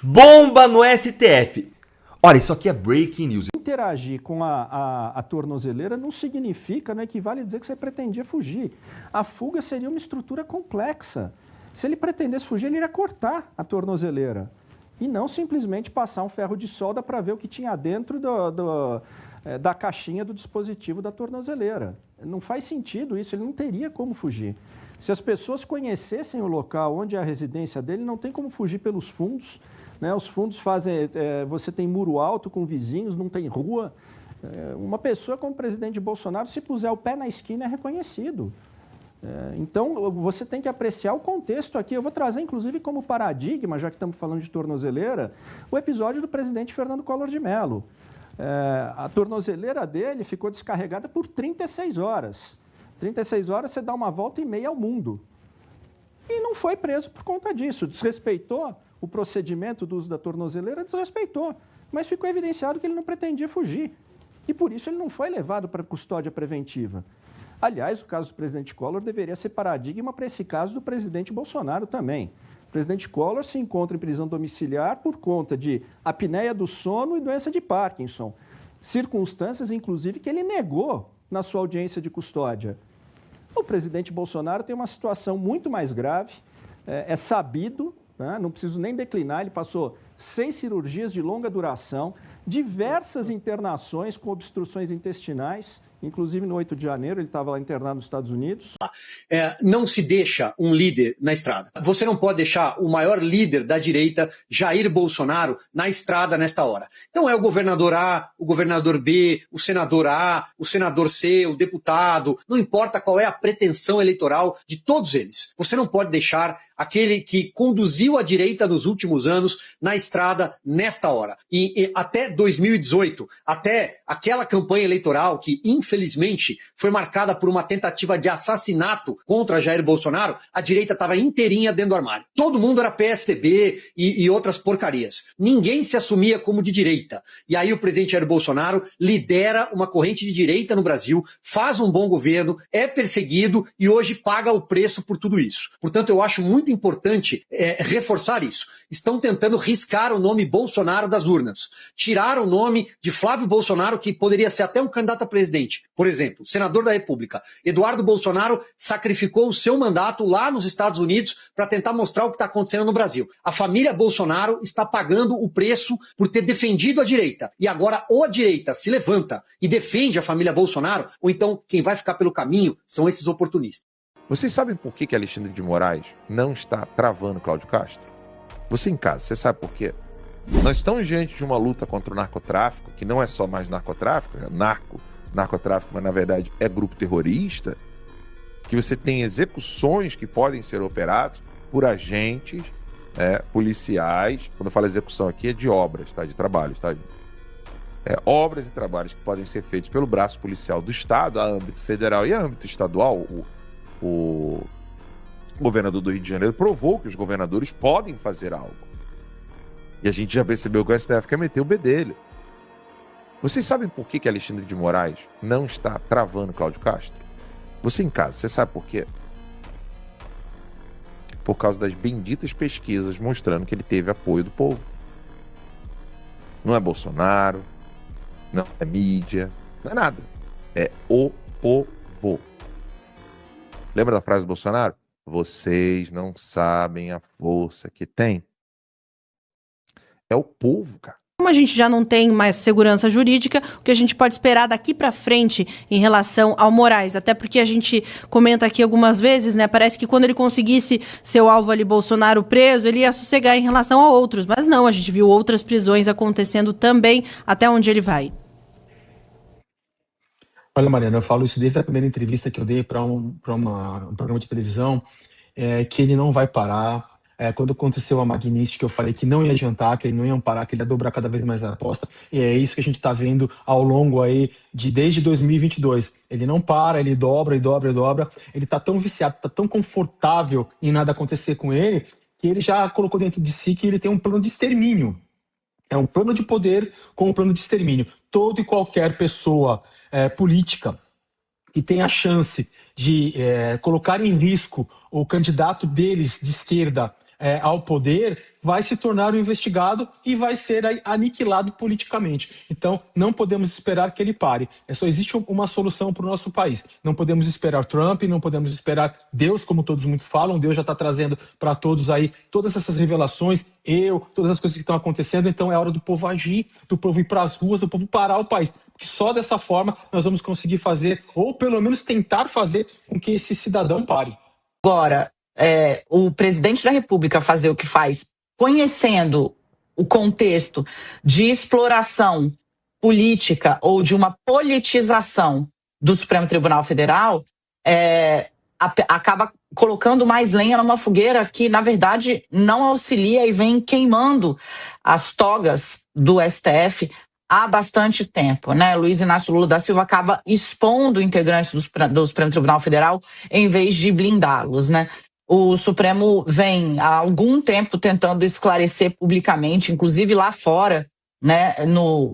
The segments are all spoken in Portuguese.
Bomba no STF. Olha, isso aqui é breaking news. Interagir com a tornozeleira não significa, não equivale a dizer que você pretendia fugir. A fuga seria uma estrutura complexa. Se ele pretendesse fugir, ele iria cortar a tornozeleira. E não simplesmente passar um ferro de solda para ver o que tinha dentro da caixinha do dispositivo da tornozeleira. Não faz sentido isso, ele não teria como fugir. Se as pessoas conhecessem o local onde é a residência dele, não tem como fugir pelos fundos. Né? Os fundos fazem... você tem muro alto com vizinhos, não tem rua. Uma pessoa como o presidente Bolsonaro, se puser o pé na esquina, é reconhecido. Então, você tem que apreciar o contexto aqui. Eu vou trazer, inclusive, como paradigma, já que estamos falando de tornozeleira, o episódio do presidente Fernando Collor de Mello. A tornozeleira dele ficou descarregada por 36 horas. 36 horas você dá uma volta e meia ao mundo. E não foi preso por conta disso. Desrespeitou o procedimento do uso da tornozeleira, desrespeitou. Mas ficou evidenciado que ele não pretendia fugir. E por isso ele não foi levado para custódia preventiva. Aliás, o caso do presidente Collor deveria ser paradigma para esse caso do presidente Bolsonaro também. O presidente Collor se encontra em prisão domiciliar por conta de apneia do sono e doença de Parkinson. Circunstâncias, inclusive, que ele negou na sua audiência de custódia. O presidente Bolsonaro tem uma situação muito mais grave, é sabido, né? Não preciso nem declinar, ele passou 6 cirurgias de longa duração, diversas internações com obstruções intestinais. Inclusive, no 8 de janeiro, ele estava lá internado nos Estados Unidos. Não se deixa um líder na estrada. Você não pode deixar o maior líder da direita, Jair Bolsonaro, na estrada nesta hora. Então é o governador A, o governador B, o senador A, o senador C, o deputado. Não importa qual é a pretensão eleitoral de todos eles. Você não pode deixar aquele que conduziu a direita nos últimos anos na estrada nesta hora. E até 2018, até aquela campanha eleitoral que, infelizmente, foi marcada por uma tentativa de assassinato contra Jair Bolsonaro, a direita estava inteirinha dentro do armário. Todo mundo era PSDB e outras porcarias. Ninguém se assumia como de direita. E aí o presidente Jair Bolsonaro lidera uma corrente de direita no Brasil, faz um bom governo, é perseguido e hoje paga o preço por tudo isso. Portanto, eu acho muito importante reforçar isso. Estão tentando riscar o nome Bolsonaro das urnas. Tirar o nome de Flávio Bolsonaro, que poderia ser até um candidato a presidente. Por exemplo, senador da República. Eduardo Bolsonaro sacrificou o seu mandato lá nos Estados Unidos para tentar mostrar o que está acontecendo no Brasil. A família Bolsonaro está pagando o preço por ter defendido a direita. E agora ou a direita se levanta e defende a família Bolsonaro, ou então quem vai ficar pelo caminho são esses oportunistas. Vocês sabem por que Alexandre de Moraes não está travando Cláudio Castro? Você em casa, você sabe por quê? Nós estamos diante de uma luta contra o narcotráfico, que não é só mais narcotráfico, é narcotráfico, mas na verdade é grupo terrorista, que você tem execuções que podem ser operadas por agentes policiais. Quando eu falo execução aqui é de obras, tá? De trabalhos, tá? Obras e trabalhos que podem ser feitos pelo braço policial do Estado, a âmbito federal e a âmbito estadual. O governador do Rio de Janeiro provou que os governadores podem fazer algo. E a gente já percebeu que o STF quer meter o bedelho. Vocês sabem por que Alexandre de Moraes não está travando Cláudio Castro? Você em casa, você sabe por quê? Por causa das benditas pesquisas mostrando que ele teve apoio do povo. Não é Bolsonaro, não é mídia, não é nada. É o povo. Lembra da frase do Bolsonaro? Vocês não sabem a força que tem. É o povo, cara. Como a gente já não tem mais segurança jurídica, o que a gente pode esperar daqui para frente em relação ao Moraes? Até porque a gente comenta aqui algumas vezes, né? Parece que quando ele conseguisse ser o alvo ali, Bolsonaro preso, ele ia sossegar em relação a outros. Mas não, a gente viu outras prisões acontecendo também, até onde ele vai. Olha, Mariana, eu falo isso desde a primeira entrevista que eu dei para um programa de televisão, que ele não vai parar. Quando aconteceu a Magnífica, eu falei que não ia adiantar, que ele não ia parar, que ele ia dobrar cada vez mais a aposta. E é isso que a gente está vendo ao longo aí desde 2022. Ele não para, ele dobra e dobra e dobra. Ele está tão viciado, está tão confortável em nada acontecer com ele, que ele já colocou dentro de si que ele tem um plano de extermínio. É um plano de poder com um plano de extermínio. Toda e qualquer pessoa política que tem a chance de colocar em risco o candidato deles de esquerda ao poder, vai se tornar um investigado e vai ser aniquilado politicamente. Então, não podemos esperar que ele pare. Só existe uma solução para o nosso país. Não podemos esperar Trump, não podemos esperar Deus, como todos muito falam. Deus já está trazendo para todos aí todas essas revelações, todas as coisas que estão acontecendo. Então, é hora do povo agir, do povo ir para as ruas, do povo parar o país. Porque só dessa forma nós vamos conseguir fazer, ou pelo menos tentar fazer, com que esse cidadão pare. Agora, o presidente da República fazer o que faz, conhecendo o contexto de exploração política ou de uma politização do Supremo Tribunal Federal, acaba colocando mais lenha numa fogueira que, na verdade, não auxilia e vem queimando as togas do STF há bastante tempo, né? Luiz Inácio Lula da Silva acaba expondo integrantes do Supremo Tribunal Federal em vez de blindá-los, né? O Supremo vem há algum tempo tentando esclarecer publicamente, inclusive lá fora, né,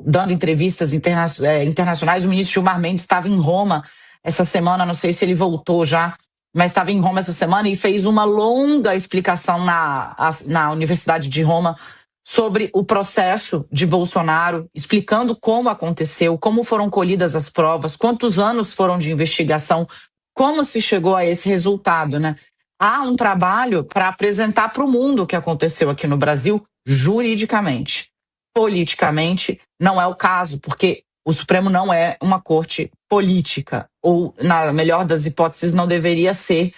dando entrevistas internacionais. O ministro Gilmar Mendes estava em Roma essa semana, não sei se ele voltou já, mas estava em Roma essa semana e fez uma longa explicação na Universidade de Roma sobre o processo de Bolsonaro, explicando como aconteceu, como foram colhidas as provas, quantos anos foram de investigação, como se chegou a esse resultado, né? Há um trabalho para apresentar para o mundo o que aconteceu aqui no Brasil juridicamente. Politicamente, não é o caso, porque o Supremo não é uma corte política, ou, na melhor das hipóteses, não deveria ser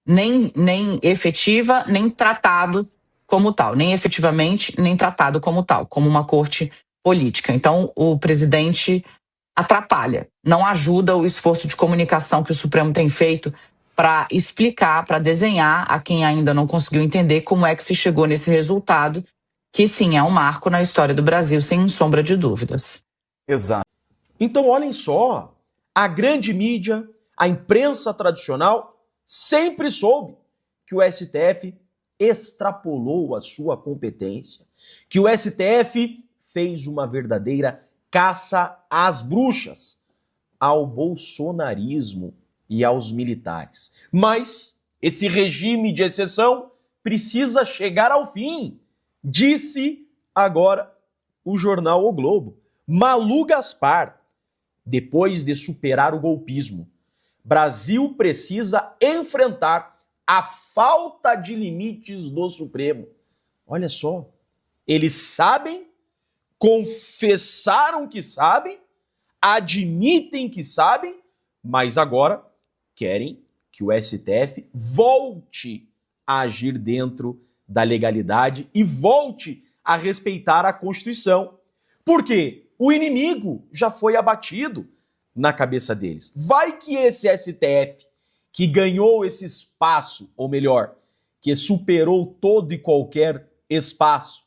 nem efetiva, nem tratado como tal, nem efetivamente, nem tratado como tal, como uma corte política. Então, o presidente atrapalha, não ajuda o esforço de comunicação que o Supremo tem feito para explicar, para desenhar a quem ainda não conseguiu entender como é que se chegou nesse resultado, que sim, é um marco na história do Brasil, sem sombra de dúvidas. Exato. Então, olhem só, a grande mídia, a imprensa tradicional, sempre soube que o STF extrapolou a sua competência, que o STF fez uma verdadeira caça às bruxas, ao bolsonarismo e aos militares. Mas esse regime de exceção precisa chegar ao fim, disse agora o jornal O Globo. Malu Gaspar, depois de superar o golpismo, Brasil precisa enfrentar a falta de limites do Supremo. Olha só, eles sabem, confessaram que sabem, admitem que sabem, mas agora querem que o STF volte a agir dentro da legalidade e volte a respeitar a Constituição. Por quê? O inimigo já foi abatido na cabeça deles. Vai que esse STF, que ganhou esse espaço, ou melhor, que superou todo e qualquer espaço,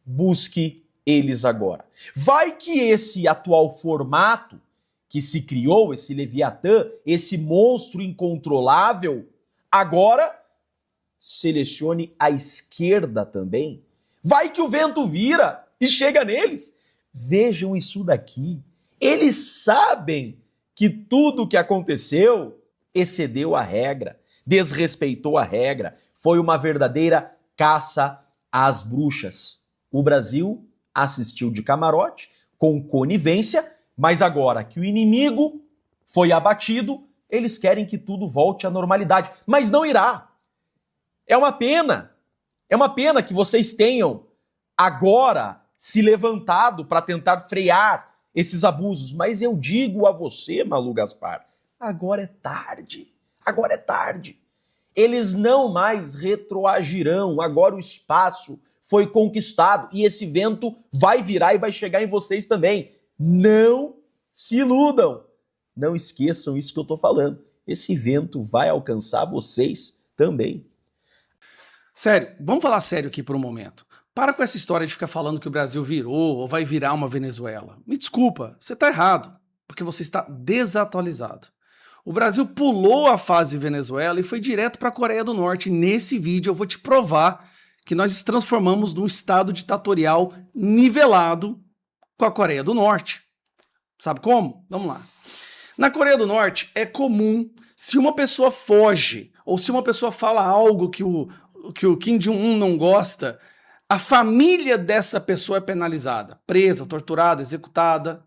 busque eles agora. Vai que esse atual formato que se criou, esse Leviatã, esse monstro incontrolável, agora selecione a esquerda também. Vai que o vento vira e chega neles. Vejam isso daqui. Eles sabem que tudo o que aconteceu excedeu a regra, desrespeitou a regra, foi uma verdadeira caça às bruxas. O Brasil assistiu de camarote, com conivência, mas agora que o inimigo foi abatido, eles querem que tudo volte à normalidade. Mas não irá. É uma pena que vocês tenham agora se levantado para tentar frear esses abusos. Mas eu digo a você, Malu Gaspar, agora é tarde. Agora é tarde. Eles não mais retroagirão. Agora o espaço foi conquistado e esse vento vai virar e vai chegar em vocês também. Não se iludam. Não esqueçam isso que eu estou falando. Esse vento vai alcançar vocês também. Sério, vamos falar sério aqui por um momento. Para com essa história de ficar falando que o Brasil virou ou vai virar uma Venezuela. Me desculpa, você está errado, porque você está desatualizado. O Brasil pulou a fase Venezuela e foi direto para a Coreia do Norte. Nesse vídeo eu vou te provar que nós nos transformamos num estado ditatorial nivelado com a Coreia do Norte. Sabe como? Vamos lá. Na Coreia do Norte é comum, se uma pessoa foge ou se uma pessoa fala algo que que o Kim Jong-un não gosta, a família dessa pessoa é penalizada, presa, torturada, executada.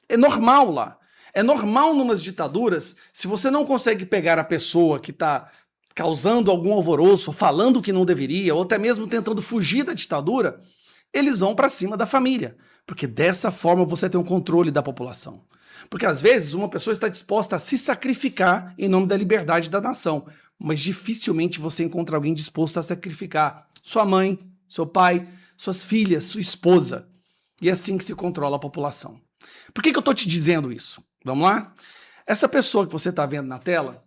É normal lá. É normal numas ditaduras, se você não consegue pegar a pessoa que está causando algum alvoroço, falando que não deveria, ou até mesmo tentando fugir da ditadura, eles vão para cima da família. Porque dessa forma você tem um controle da população. Porque às vezes uma pessoa está disposta a se sacrificar em nome da liberdade da nação, mas dificilmente você encontra alguém disposto a sacrificar sua mãe, seu pai, suas filhas, sua esposa. E é assim que se controla a população. Por que eu estou te dizendo isso? Vamos lá? Essa pessoa que você está vendo na tela,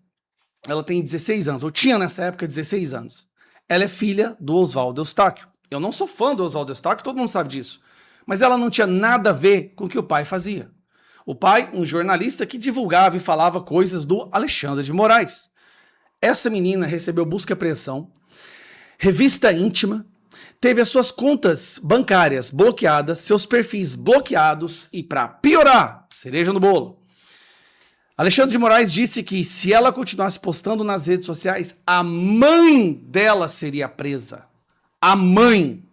ela tem 16 anos, ou tinha nessa época 16 anos. Ela é filha do Oswaldo Eustáquio. Eu não sou fã do Oswaldo Eustáquio, todo mundo sabe disso. Mas ela não tinha nada a ver com o que o pai fazia. O pai, um jornalista que divulgava e falava coisas do Alexandre de Moraes. Essa menina recebeu busca e apreensão, revista íntima, teve as suas contas bancárias bloqueadas, seus perfis bloqueados e, para piorar, cereja no bolo, Alexandre de Moraes disse que se ela continuasse postando nas redes sociais, a mãe dela seria presa. A mãe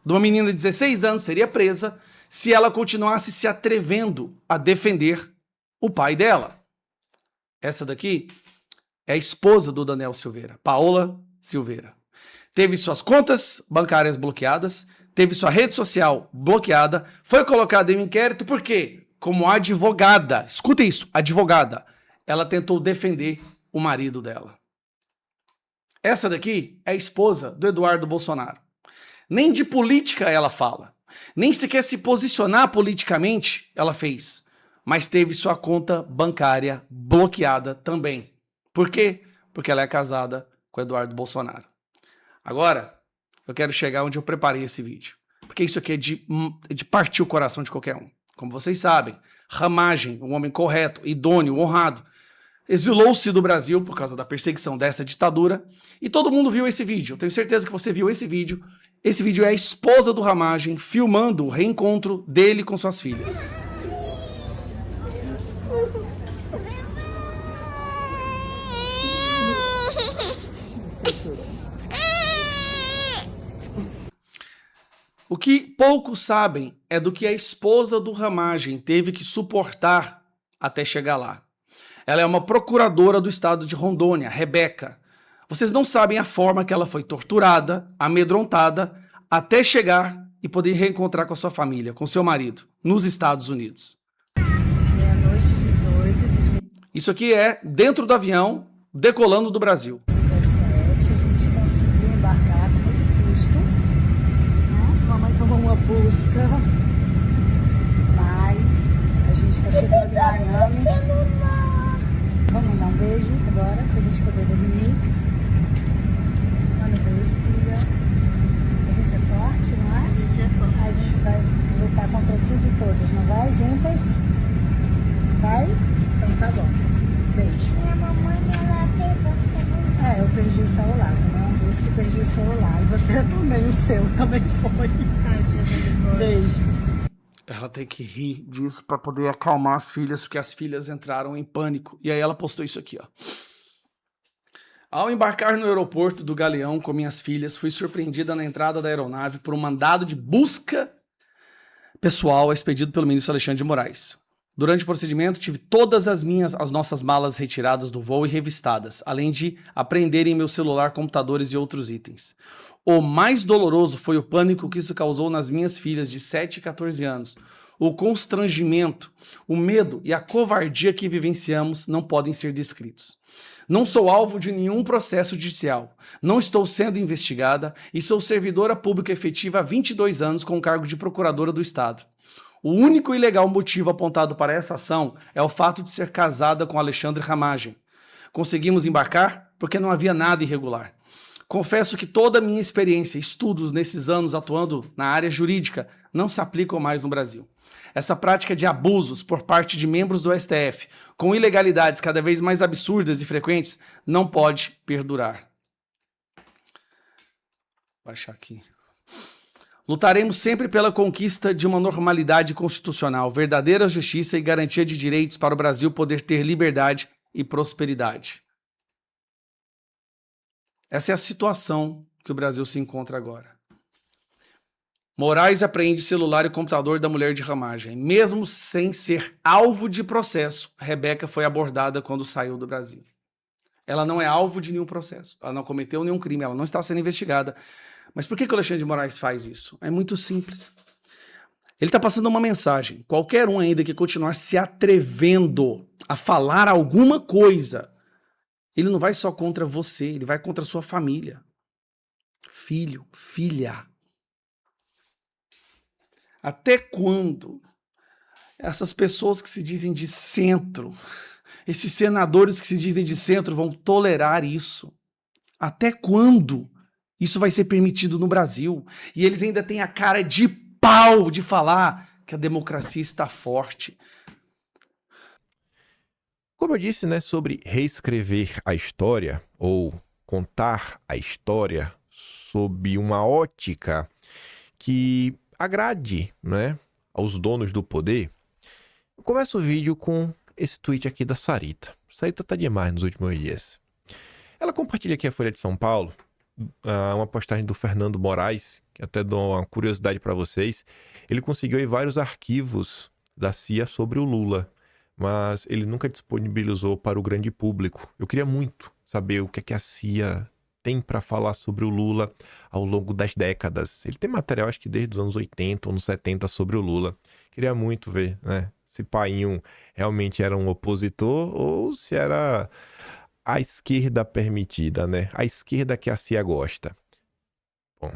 de uma menina de 16 anos seria presa se ela continuasse se atrevendo a defender o pai dela. Essa daqui é a esposa do Daniel Silveira, Paola Silveira. Teve suas contas bancárias bloqueadas, teve sua rede social bloqueada, foi colocada em um inquérito porque, como advogada, escuta isso, advogada, ela tentou defender o marido dela. Essa daqui é a esposa do Eduardo Bolsonaro. Nem de política ela fala, nem sequer se posicionar politicamente ela fez, mas teve sua conta bancária bloqueada também. Por quê? Porque ela é casada com o Eduardo Bolsonaro. Agora, eu quero chegar onde eu preparei esse vídeo, porque isso aqui é de partir o coração de qualquer um. Como vocês sabem, Ramagem, um homem correto, idôneo, honrado, exilou-se do Brasil por causa da perseguição dessa ditadura, e todo mundo viu esse vídeo. Eu tenho certeza que você viu esse vídeo. Esse vídeo é a esposa do Ramagem filmando o reencontro dele com suas filhas. O que poucos sabem é do que a esposa do Ramagem teve que suportar até chegar lá. Ela é uma procuradora do estado de Rondônia, Rebeca. Vocês não sabem a forma que ela foi torturada, amedrontada, até chegar e poder reencontrar com a sua família, com seu marido, nos Estados Unidos. Meia-noite, 18. Isso aqui é dentro do avião, decolando do Brasil. 17, a gente conseguiu embarcar com muito custo. Mamãe tomou uma busca, mas a gente está chegando em Miami. Vamos dar um beijo agora, para a gente poder dormir. Manda um beijo, filha. A gente é forte, não é? A gente é forte. A gente vai lutar contra tudo e todos, não vai, juntas? Vai? Então tá bom. Beijo. Minha mamãe, ela pegou o celular. Eu perdi o celular, tomei uma busca e perdi o celular. E você também, o seu também foi. Beijo. Ela tem que rir disso para poder acalmar as filhas, porque as filhas entraram em pânico. E aí ela postou isso aqui, ó. Ao embarcar no aeroporto do Galeão com minhas filhas, fui surpreendida na entrada da aeronave por um mandado de busca pessoal expedido pelo ministro Alexandre de Moraes. Durante o procedimento, tive todas as nossas malas retiradas do voo e revistadas, além de apreenderem meu celular, computadores e outros itens. O mais doloroso foi o pânico que isso causou nas minhas filhas de 7 e 14 anos. O constrangimento, o medo e a covardia que vivenciamos não podem ser descritos. Não sou alvo de nenhum processo judicial. Não estou sendo investigada e sou servidora pública efetiva há 22 anos com o cargo de procuradora do Estado. O único e legal motivo apontado para essa ação é o fato de ser casada com Alexandre Ramagem. Conseguimos embarcar porque não havia nada irregular. Confesso que toda a minha experiência e estudos nesses anos atuando na área jurídica não se aplicam mais no Brasil. Essa prática de abusos por parte de membros do STF, com ilegalidades cada vez mais absurdas e frequentes, não pode perdurar. Vou baixar aqui. Lutaremos sempre pela conquista de uma normalidade constitucional, verdadeira justiça e garantia de direitos para o Brasil poder ter liberdade e prosperidade. Essa é a situação que o Brasil se encontra agora. Moraes apreende celular e computador da mulher de Ramagem. Mesmo sem ser alvo de processo, Rebeca foi abordada quando saiu do Brasil. Ela não é alvo de nenhum processo. Ela não cometeu nenhum crime, ela não está sendo investigada. Mas por que o Alexandre de Moraes faz isso? É muito simples. Ele está passando uma mensagem. Qualquer um ainda que continuar se atrevendo a falar alguma coisa, ele não vai só contra você, ele vai contra a sua família. Filho, filha. Até quando essas pessoas que se dizem de centro, esses senadores que se dizem de centro vão tolerar isso? Até quando isso vai ser permitido no Brasil? E eles ainda têm a cara de pau de falar que a democracia está forte. Como eu disse, né, sobre reescrever a história ou contar a história sob uma ótica que agrade, né, aos donos do poder, eu começo o vídeo com esse tweet aqui da Sarita. Sarita tá demais nos últimos dias. Ela compartilha aqui a Folha de São Paulo, uma postagem do Fernando Moraes, que até dou uma curiosidade para vocês. Ele conseguiu aí vários arquivos da CIA sobre o Lula, mas ele nunca disponibilizou para o grande público. Eu queria muito saber o que é que a CIA tem para falar sobre o Lula ao longo das décadas. Ele tem material, acho que desde os anos 80 ou anos 70 sobre o Lula. Queria muito ver, né, se Painho realmente era um opositor ou se era a esquerda permitida, né? A esquerda que a CIA gosta. Bom,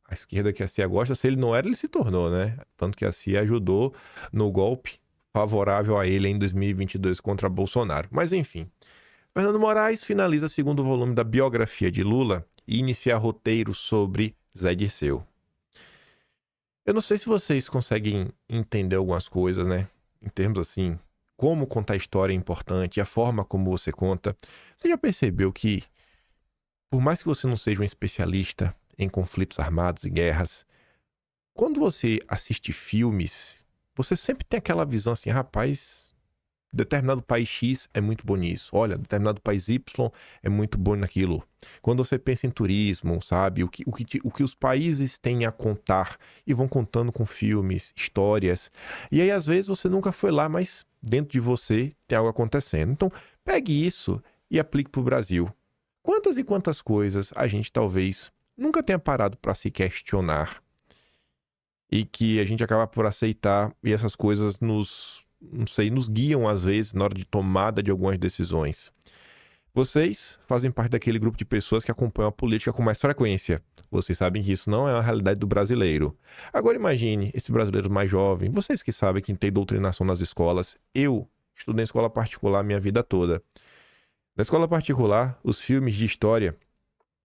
a esquerda que a CIA gosta, se ele não era, ele se tornou, né? Tanto que a CIA ajudou no golpe favorável a ele em 2022 contra Bolsonaro. Mas enfim, Fernando Moraes finaliza o segundo volume da biografia de Lula e inicia roteiro sobre Zé Dirceu. Eu não sei se vocês conseguem entender algumas coisas, né? Em termos assim, como contar história é importante, a forma como você conta. Você já percebeu que, por mais que você não seja um especialista em conflitos armados e guerras, quando você assiste filmes, você sempre tem aquela visão assim, rapaz, determinado país X é muito bom nisso. Olha, determinado país Y é muito bom naquilo. Quando você pensa em turismo, sabe, o que os países têm a contar e vão contando com filmes, histórias. E aí, às vezes, você nunca foi lá, mas dentro de você tem algo acontecendo. Então, pegue isso e aplique para o Brasil. Quantas e quantas coisas a gente talvez nunca tenha parado para se questionar e que a gente acaba por aceitar e essas coisas nos guiam às vezes na hora de tomada de algumas decisões. Vocês fazem parte daquele grupo de pessoas que acompanham a política com mais frequência. Vocês sabem que isso não é a realidade do brasileiro. Agora imagine esse brasileiro mais jovem, vocês que sabem que tem doutrinação nas escolas. Eu estudei em escola particular minha vida toda. Na escola particular, os filmes de história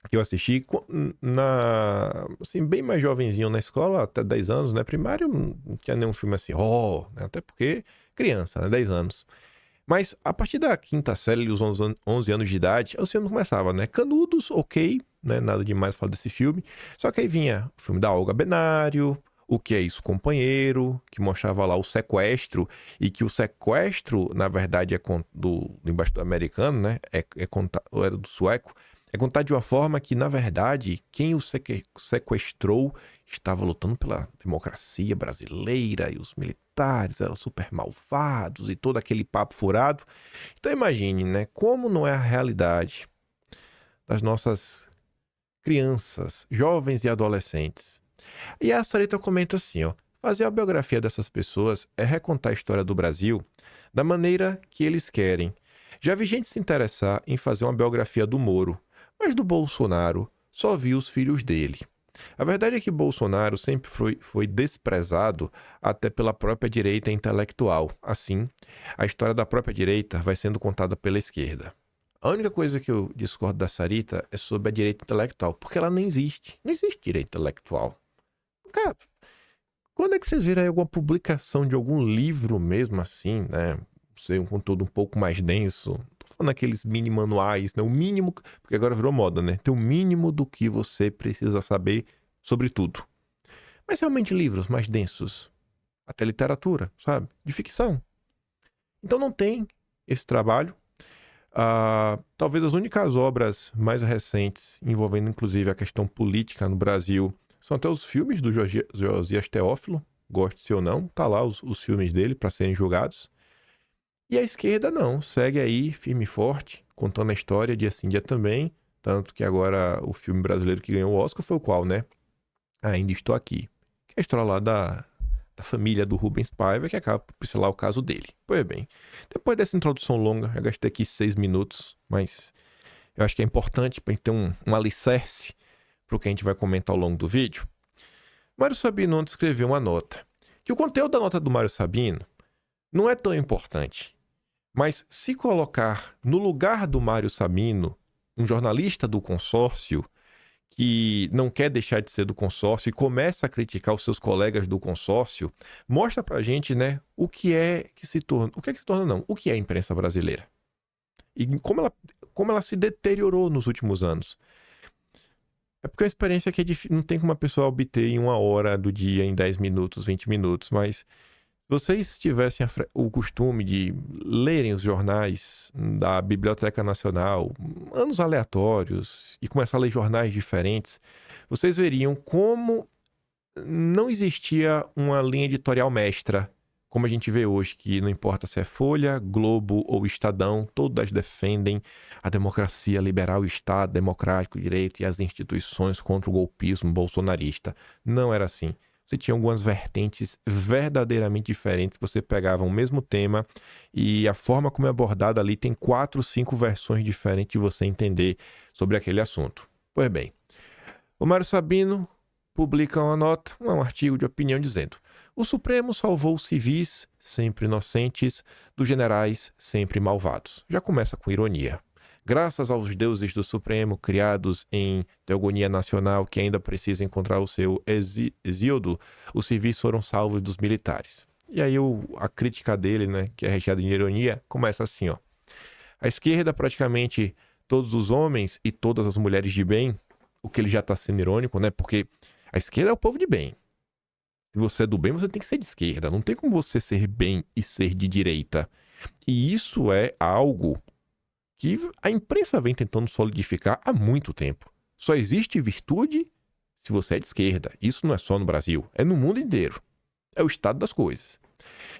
que eu assisti, assim, bem mais jovenzinho na escola, até 10 anos, né? Primário, não tinha nenhum filme assim, né? Até porque criança, né? 10 anos. Mas a partir da quinta série, os 11 anos de idade, os filmes começavam, né? Canudos, ok, né? Nada demais falar desse filme. Só que aí vinha o filme da Olga Benário, O Que É Isso, Companheiro, que mostrava lá o sequestro, e que o sequestro, na verdade, é do embaixador americano, né? Ou era do sueco. É contado de uma forma que, na verdade, quem o sequestrou estava lutando pela democracia brasileira e os militares eram super malvados e todo aquele papo furado. Então imagine, né? Como não é a realidade das nossas crianças, jovens e adolescentes. E a Sarita comenta assim, ó. Fazer a biografia dessas pessoas é recontar a história do Brasil da maneira que eles querem. Já vi gente se interessar em fazer uma biografia do Moro, mas do Bolsonaro só vi os filhos dele. A verdade é que Bolsonaro sempre foi desprezado até pela própria direita intelectual. Assim, a história da própria direita vai sendo contada pela esquerda. A única coisa que eu discordo da Sarita é sobre a direita intelectual, porque ela nem existe. Não existe direita intelectual. Cara, quando é que vocês viram aí alguma publicação de algum livro mesmo assim, né? Sei, um conteúdo um pouco mais denso. Tô falando aqueles mini manuais, né? O mínimo, porque agora virou moda, né? Tem o mínimo do que você precisa saber sobre tudo. Mas realmente livros mais densos. Até literatura, sabe? De ficção. Então não tem esse trabalho. Talvez as únicas obras mais recentes envolvendo inclusive a questão política no Brasil são até os filmes do Josias Teófilo, goste-se ou não, tá lá os filmes dele para serem julgados. E a esquerda não, segue aí firme e forte, contando a história dia sim, dia também, tanto que agora o filme brasileiro que ganhou o Oscar foi o qual, né? Ainda Estou Aqui, que é a história lá da família do Rubens Paiva, que acaba por pincelar o caso dele. Pois bem, depois dessa introdução longa, eu gastei aqui 6 minutos, mas eu acho que é importante para a gente ter um alicerce para o que a gente vai comentar ao longo do vídeo. Mário Sabino ontem escreveu uma nota, que o conteúdo da nota do Mário Sabino não é tão importante, mas se colocar no lugar do Mário Sabino, um jornalista do consórcio, que não quer deixar de ser do consórcio e começa a criticar os seus colegas do consórcio, mostra pra gente, né, o que é que se torna a imprensa brasileira. E como ela se deteriorou nos últimos anos. É porque é uma experiência que não tem como a pessoa obter em 1 hora do dia, em 10 minutos, 20 minutos, mas se vocês tivessem o costume de lerem os jornais da Biblioteca Nacional, anos aleatórios, e começar a ler jornais diferentes, vocês veriam como não existia uma linha editorial mestra, como a gente vê hoje, que não importa se é Folha, Globo ou Estadão, todas defendem a democracia liberal, o Estado democrático, o direito e as instituições contra o golpismo bolsonarista. Não era assim. Você tinha algumas vertentes verdadeiramente diferentes. Você pegava o mesmo tema e a forma como é abordada ali tem 4, 5 versões diferentes de você entender sobre aquele assunto. Pois bem, o Mário Sabino publica uma nota, um artigo de opinião dizendo: o Supremo salvou civis sempre inocentes dos generais sempre malvados. Já começa com ironia. Graças aos deuses do Supremo, criados em teogonia nacional, que ainda precisa encontrar o seu exíodo, os civis foram salvos dos militares. E aí a crítica dele, né, que é recheada de ironia, começa assim, ó. A esquerda, praticamente todos os homens e todas as mulheres de bem, o que ele já está sendo irônico, né, porque a esquerda é o povo de bem. Se você é do bem, você tem que ser de esquerda. Não tem como você ser bem e ser de direita. E isso é algo que a imprensa vem tentando solidificar há muito tempo. Só existe virtude se você é de esquerda. Isso não é só no Brasil, é no mundo inteiro. É o estado das coisas.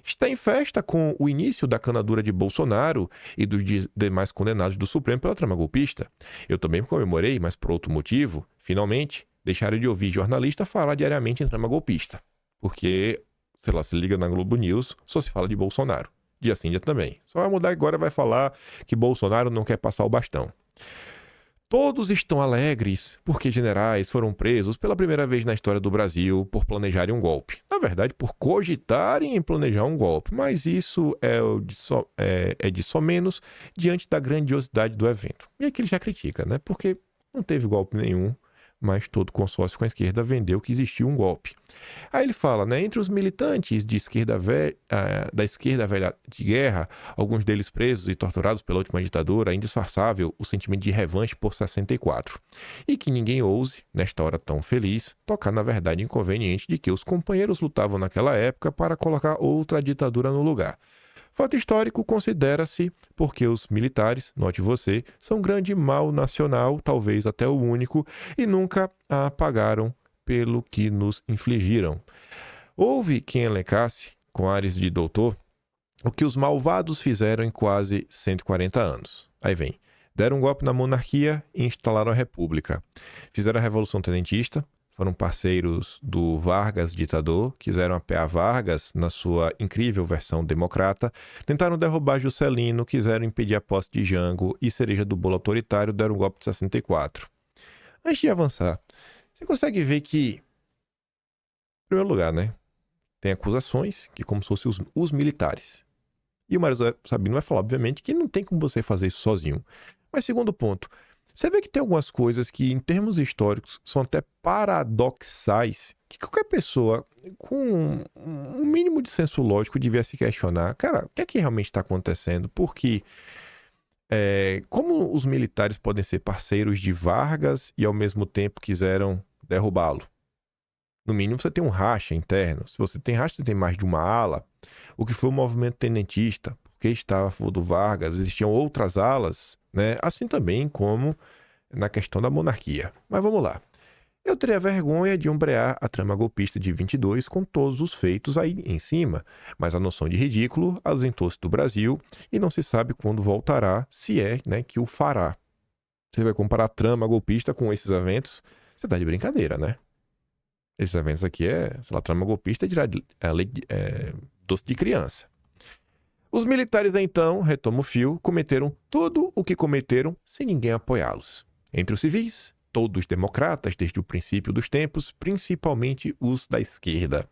Está em festa com o início da candidatura de Bolsonaro e dos demais condenados do Supremo pela trama golpista. Eu também comemorei, mas por outro motivo, finalmente, deixaram de ouvir jornalista falar diariamente em trama golpista. Porque, sei lá, se liga na Globo News, só se fala de Bolsonaro. Dia sim, dia também. Só vai mudar agora, vai falar que Bolsonaro não quer passar o bastão. Todos estão alegres porque generais foram presos pela primeira vez na história do Brasil por planejarem um golpe. Na verdade, por cogitarem em planejar um golpe. Mas isso é de só menos diante da grandiosidade do evento. E aqui ele já critica, né? Porque não teve golpe nenhum, mas todo consórcio com a esquerda vendeu que existiu um golpe. Aí ele fala, né, entre os militantes de da esquerda velha de guerra, alguns deles presos e torturados pela última ditadura, é indisfarçável o sentimento de revanche por 64. E que ninguém ouse, nesta hora tão feliz, tocar na verdade inconveniente de que os companheiros lutavam naquela época para colocar outra ditadura no lugar. Fato histórico considera-se porque os militares, note você, são um grande mal nacional, talvez até o único, e nunca a pagaram pelo que nos infligiram. Houve quem elencasse, com ares de doutor, o que os malvados fizeram em quase 140 anos. Aí vem, deram um golpe na monarquia e instalaram a república. Fizeram a Revolução Tenentista, foram parceiros do Vargas ditador, quiseram apear Vargas na sua incrível versão democrata, tentaram derrubar Juscelino, quiseram impedir a posse de Jango e cereja do bolo autoritário deram um golpe de 64. Antes de avançar, você consegue ver que, em primeiro lugar, né, tem acusações que como se fossem os militares. E o Mário Sabino vai falar, obviamente, que não tem como você fazer isso sozinho. Mas segundo ponto, você vê que tem algumas coisas que, em termos históricos, são até paradoxais, que qualquer pessoa com um mínimo de senso lógico devia se questionar. Cara, o que é que realmente está acontecendo? Porque como os militares podem ser parceiros de Vargas e, ao mesmo tempo, quiseram derrubá-lo? No mínimo, você tem um racha interno. Se você tem racha, você tem mais de uma ala. O que foi o movimento tenentista? Por porque estava a favor do Vargas, existiam outras alas, né? Assim também como na questão da monarquia. Mas vamos lá. Eu teria vergonha de ombrear a trama golpista de 22 com todos os feitos aí em cima, mas a noção de ridículo ausentou-se do Brasil e não se sabe quando voltará, se é, né, que o fará. Você vai comparar a trama golpista com esses eventos? Você tá de brincadeira, né? Esses eventos aqui sei lá, trama golpista doce de criança. Os militares, então, retomo o fio, cometeram tudo o que cometeram sem ninguém apoiá-los. Entre os civis, todos democratas desde o princípio dos tempos, principalmente os da esquerda.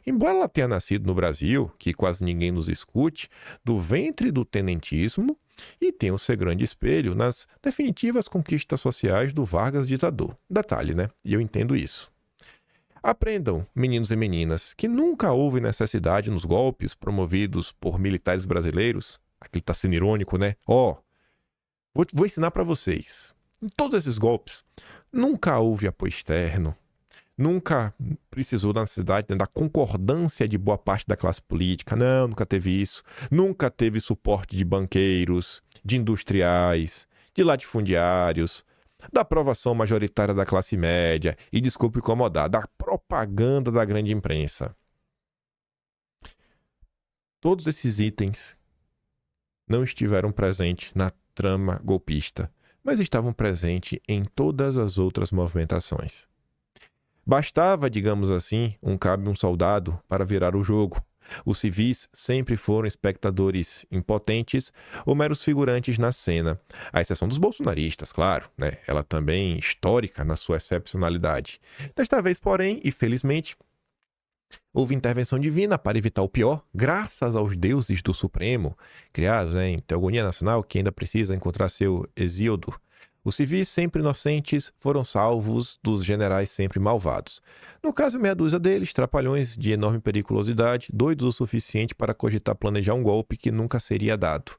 Embora ela tenha nascido no Brasil, que quase ninguém nos escute, do ventre do tenentismo, e tem o seu grande espelho nas definitivas conquistas sociais do Vargas ditador. Detalhe, né? E eu entendo isso. Aprendam, meninos e meninas, que nunca houve necessidade nos golpes promovidos por militares brasileiros. Aqui tá sendo irônico, né? Vou ensinar para vocês. Em todos esses golpes, nunca houve apoio externo. Nunca precisou da necessidade, né, da concordância de boa parte da classe política. Não, nunca teve isso. Nunca teve suporte de banqueiros, de industriais, de latifundiários, da aprovação majoritária da classe média e, desculpe incomodar, da propaganda da grande imprensa. Todos esses itens não estiveram presentes na trama golpista, mas estavam presentes em todas as outras movimentações. Bastava, digamos assim, um cabo e um soldado para virar o jogo. Os civis sempre foram espectadores impotentes ou meros figurantes na cena, à exceção dos bolsonaristas, claro, né? Ela também histórica na sua excepcionalidade. Desta vez, porém, e felizmente, houve intervenção divina para evitar o pior, graças aos deuses do Supremo, criados, né, em teogonia nacional, que ainda precisa encontrar seu exíodo. Os civis sempre inocentes foram salvos dos generais sempre malvados. No caso, meia dúzia deles, trapalhões de enorme periculosidade, doidos o suficiente para cogitar planejar um golpe que nunca seria dado.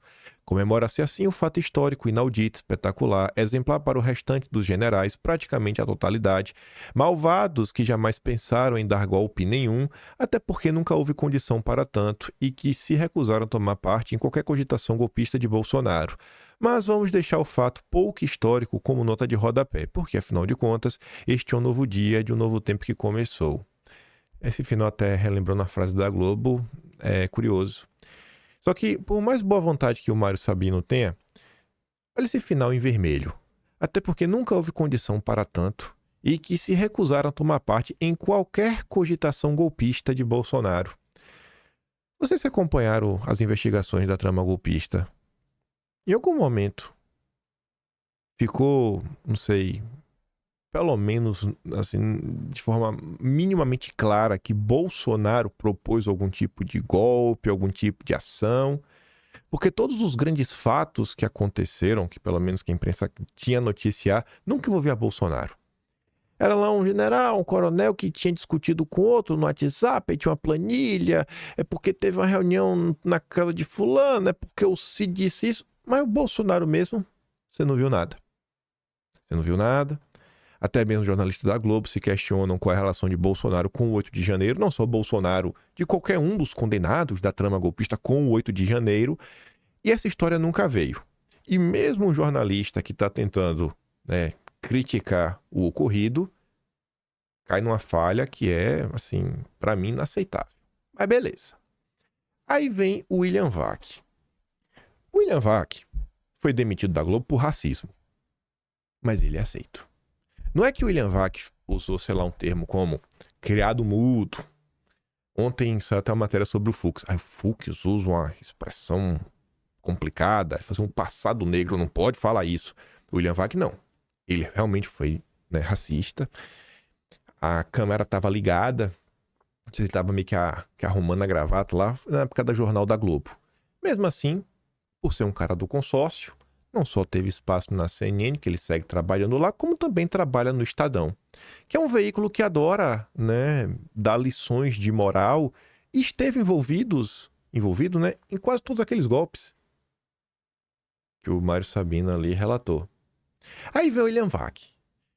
Comemora-se assim o fato histórico inaudito, espetacular, exemplar para o restante dos generais, praticamente a totalidade, malvados que jamais pensaram em dar golpe nenhum, até porque nunca houve condição para tanto, e que se recusaram a tomar parte em qualquer cogitação golpista de Bolsonaro. Mas vamos deixar o fato pouco histórico como nota de rodapé, porque, afinal de contas, este é um novo dia de um novo tempo que começou. Esse final, até relembrando a frase da Globo, é curioso. Só que, por mais boa vontade que o Mário Sabino tenha, olha esse final em vermelho. Até porque nunca houve condição para tanto e que se recusaram a tomar parte em qualquer cogitação golpista de Bolsonaro. Vocês que acompanharam as investigações da trama golpista, em algum momento ficou, não sei, pelo menos assim, de forma minimamente clara que Bolsonaro propôs algum tipo de golpe, algum tipo de ação? Porque todos os grandes fatos que aconteceram, que pelo menos que a imprensa tinha a noticiar, nunca envolvia Bolsonaro. Era lá um general, um coronel que tinha discutido com outro no WhatsApp, aí tinha uma planilha, é porque teve uma reunião na casa de fulano, é porque o Cid disse isso. Mas o Bolsonaro mesmo, você não viu nada. Você não viu nada. Até mesmo jornalistas da Globo se questionam qual é a relação de Bolsonaro com o 8 de janeiro. Não só Bolsonaro, de qualquer um dos condenados da trama golpista com o 8 de janeiro. E essa história nunca veio. E mesmo um jornalista que está tentando, né, criticar o ocorrido, cai numa falha que é, assim, para mim, inaceitável. Mas beleza. Aí vem o William Vac. William Vac foi demitido da Globo por racismo. Mas ele é aceito. Não é que o William Vac usou, sei lá, um termo como criado mudo. Ontem saiu até uma matéria sobre o Fux. O Fux usa uma expressão complicada, fazer um passado negro, não pode falar isso. O William Vac não. Ele realmente foi, né, racista. A câmera estava ligada. Ele estava meio que arrumando a gravata lá na época da Jornal da Globo. Mesmo assim, por ser um cara do consórcio, não só teve espaço na CNN, que ele segue trabalhando lá, como também trabalha no Estadão, que é um veículo que adora, né, dar lições de moral e esteve envolvido, né, em quase todos aqueles golpes que o Mário Sabino ali relatou. Aí vem o William Vac.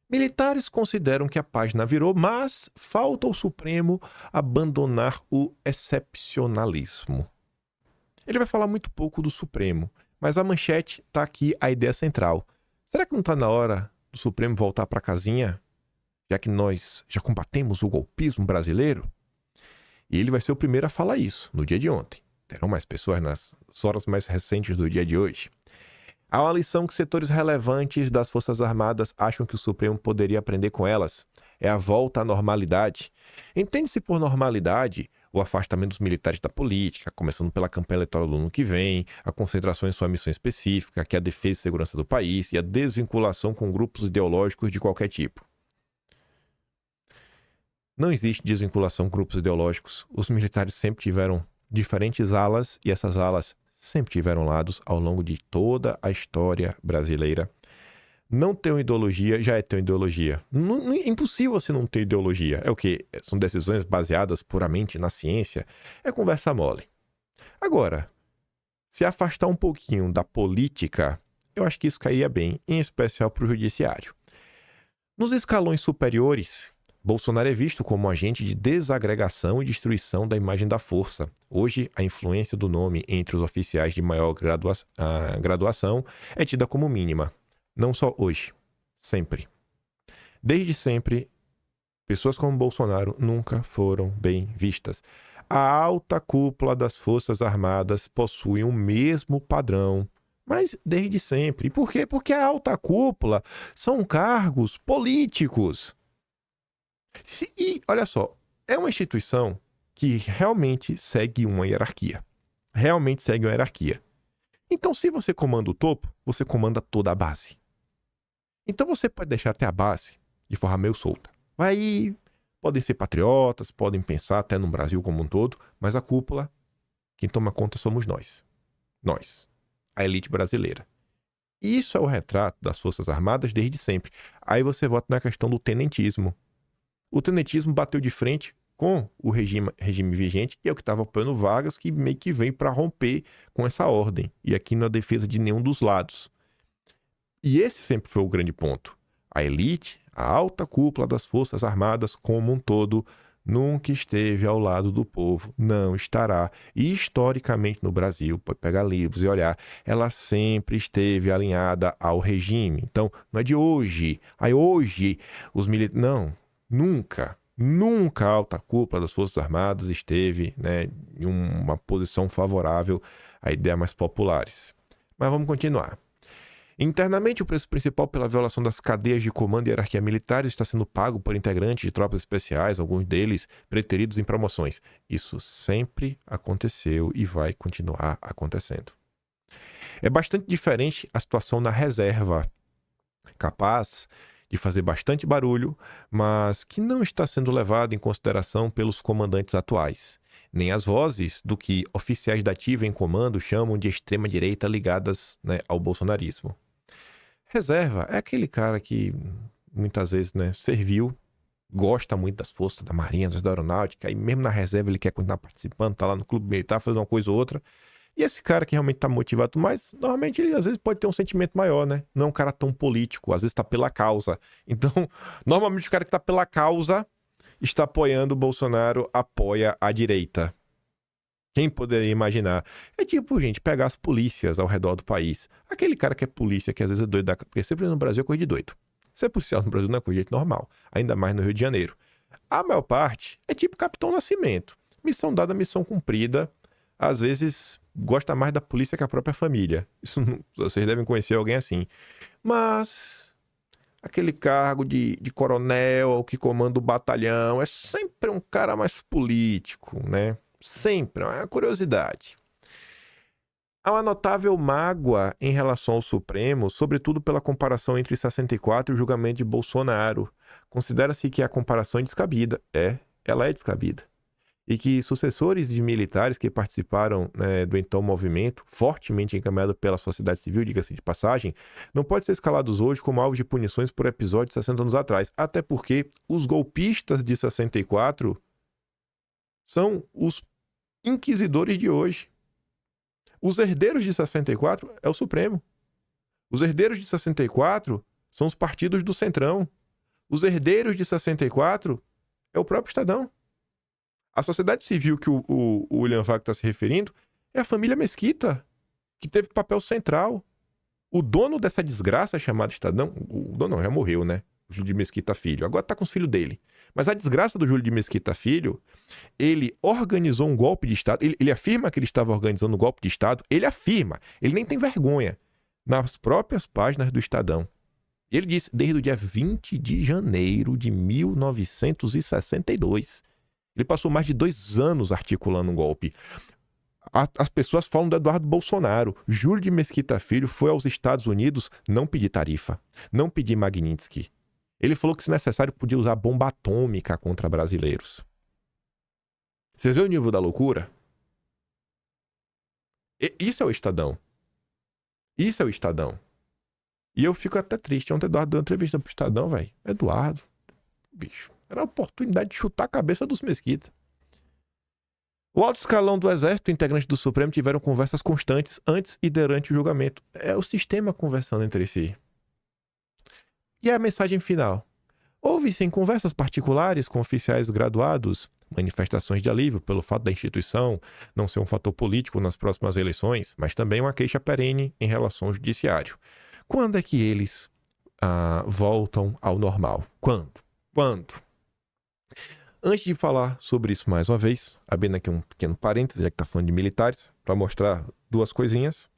Militares consideram que a página virou, mas falta ao Supremo abandonar o excepcionalismo. Ele vai falar muito pouco do Supremo, mas a manchete está aqui a ideia central. Será que não está na hora do Supremo voltar para a casinha, já que nós já combatemos o golpismo brasileiro? E ele vai ser o primeiro a falar isso no dia de ontem. Terão mais pessoas nas horas mais recentes do dia de hoje. Há uma lição que setores relevantes das Forças Armadas acham que o Supremo poderia aprender com elas. É a volta à normalidade. Entende-se por normalidade o afastamento dos militares da política, começando pela campanha eleitoral do ano que vem, a concentração em sua missão específica, que é a defesa e segurança do país, e a desvinculação com grupos ideológicos de qualquer tipo. Não existe desvinculação com grupos ideológicos. Os militares sempre tiveram diferentes alas, e essas alas sempre tiveram lados ao longo de toda a história brasileira. Não ter uma ideologia já é ter uma ideologia. É impossível você não ter ideologia. É o quê? São decisões baseadas puramente na ciência. É conversa mole. Agora, se afastar um pouquinho da política, eu acho que isso cairia bem, em especial para o judiciário. Nos escalões superiores, Bolsonaro é visto como um agente de desagregação e destruição da imagem da força. Hoje, a influência do nome entre os oficiais de maior graduação é tida como mínima. Não só hoje, sempre. Desde sempre, pessoas como Bolsonaro nunca foram bem vistas. A alta cúpula das Forças Armadas possui o mesmo padrão, mas desde sempre. Por quê? Porque a alta cúpula são cargos políticos. E, olha só, é uma instituição que realmente segue uma hierarquia. Realmente segue uma hierarquia. Então, se você comanda o topo, você comanda toda a base. Então você pode deixar até a base de forma meio solta. Aí podem ser patriotas, podem pensar até no Brasil como um todo, mas a cúpula, quem toma conta somos nós. Nós, a elite brasileira. E isso é o retrato das Forças Armadas desde sempre. Aí você volta na questão do tenentismo. O tenentismo bateu de frente com o regime vigente e é o que estava apoiando Vargas, que meio que veio para romper com essa ordem. E aqui não é defesa de nenhum dos lados. E esse sempre foi o grande ponto. A elite, a alta cúpula das Forças Armadas como um todo, nunca esteve ao lado do povo, não estará. E historicamente no Brasil, pode pegar livros e olhar, ela sempre esteve alinhada ao regime. Então, não é de hoje. Aí hoje, os militares... Não, nunca a alta cúpula das Forças Armadas esteve, né, em uma posição favorável a ideias mais populares. Mas vamos continuar. Internamente, o preço principal pela violação das cadeias de comando e hierarquia militares está sendo pago por integrantes de tropas especiais, alguns deles preteridos em promoções. Isso sempre aconteceu e vai continuar acontecendo. É bastante diferente a situação na reserva, capaz de fazer bastante barulho, mas que não está sendo levado em consideração pelos comandantes atuais, nem as vozes do que oficiais da ativa em comando chamam de extrema-direita ligadas, né, ao bolsonarismo. Reserva é aquele cara que muitas vezes, né, serviu, gosta muito das forças, da marinha, da aeronáutica, e mesmo na reserva ele quer continuar participando, tá lá no clube militar, fazendo uma coisa ou outra. E esse cara que realmente tá motivado, mas normalmente ele às vezes pode ter um sentimento maior, né? Não é um cara tão político, às vezes tá pela causa. Então, normalmente o cara que tá pela causa está apoiando o Bolsonaro, apoia a direita. Quem poderia imaginar? É tipo, gente, pegar as polícias ao redor do país. Aquele cara que é polícia, que às vezes é doido, porque sempre no Brasil é coisa de doido. Ser policial no Brasil não é coisa de jeito normal, ainda mais no Rio de Janeiro. A maior parte é tipo Capitão Nascimento. Missão dada, missão cumprida. Às vezes gosta mais da polícia que a própria família. Isso vocês devem conhecer alguém assim. Mas aquele cargo de coronel que comanda o batalhão é sempre um cara mais político, né? Sempre, é uma curiosidade. Há uma notável mágoa em relação ao Supremo, sobretudo pela comparação entre 64 e o julgamento de Bolsonaro. Considera-se que a comparação é descabida. Ela é descabida. E que sucessores de militares que participaram, né, do então movimento, fortemente encaminhado pela sociedade civil, diga-se de passagem, não podem ser escalados hoje como alvos de punições por episódios de 60 anos atrás. Até porque os golpistas de 64 são os inquisidores de hoje. Os herdeiros de 64 é o Supremo. Os herdeiros de 64 são os partidos do Centrão. Os herdeiros de 64 é o próprio Estadão. A sociedade civil que o William Vac está se referindo É a família Mesquita, que teve papel central. O dono dessa desgraça chamada Estadão, o dono não, já morreu, né? O Júlio de Mesquita Filho. Agora tá com os filhos dele. Mas a desgraça do Júlio de Mesquita Filho, ele organizou um golpe de Estado. Ele afirma que ele estava organizando um golpe de Estado. Ele afirma. Ele nem tem vergonha. Nas próprias páginas do Estadão. Ele disse, desde o dia 20 de janeiro de 1962. Ele passou mais de 2 anos articulando um golpe. As pessoas falam do Eduardo Bolsonaro. Júlio de Mesquita Filho foi aos Estados Unidos não pedir tarifa, não pedir Magnitsky. Ele falou que, se necessário, podia usar bomba atômica contra brasileiros. Vocês veem o nível da loucura? Isso é o Estadão. Isso é o Estadão. E eu fico até triste. Ontem o Eduardo deu uma entrevista pro Estadão, velho. Eduardo, bicho, era a oportunidade de chutar a cabeça dos Mesquita. O alto escalão do Exército e integrantes do Supremo tiveram conversas constantes antes e durante o julgamento. É o sistema conversando entre si. E a mensagem final? Houve-se conversas particulares com oficiais graduados, manifestações de alívio pelo fato da instituição não ser um fator político nas próximas eleições, mas também uma queixa perene em relação ao judiciário. Quando é que eles voltam ao normal? Quando? Antes de falar sobre isso mais uma vez, abrindo aqui um pequeno parênteses, já que está falando de militares, para mostrar 2 coisinhas.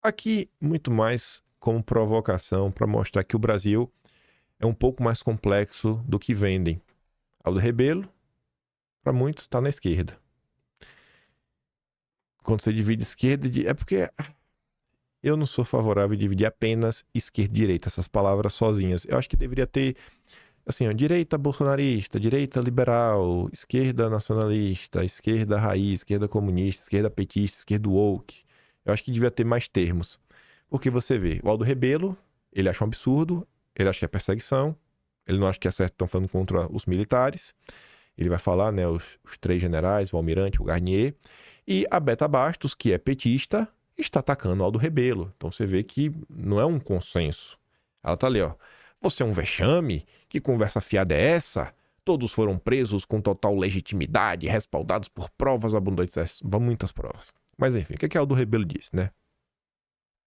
Aqui, muito mais como provocação, para mostrar que o Brasil é um pouco mais complexo do que vendem. Aldo Rebelo, para muitos, está na esquerda. Quando você divide esquerda, é porque eu não sou favorável a dividir apenas esquerda e direita, essas palavras sozinhas. Eu acho que deveria ter, assim, ó, direita bolsonarista, direita liberal, esquerda nacionalista, esquerda raiz, esquerda comunista, esquerda petista, esquerda woke. Eu acho que devia ter mais termos. Porque você vê, o Aldo Rebelo, ele acha um absurdo, ele acha que é perseguição, ele não acha que é certo, estão falando contra os militares. Ele vai falar, né, os 3 generais, o Almirante, o Garnier. E a Beta Bastos, que é petista, está atacando o Aldo Rebelo. Então você vê que não é um consenso. Ela tá ali, ó. Você é um vexame? Que conversa fiada é essa? Todos foram presos com total legitimidade, respaldados por provas abundantes. Muitas provas. Mas enfim, o que Aldo Rebelo disse, né?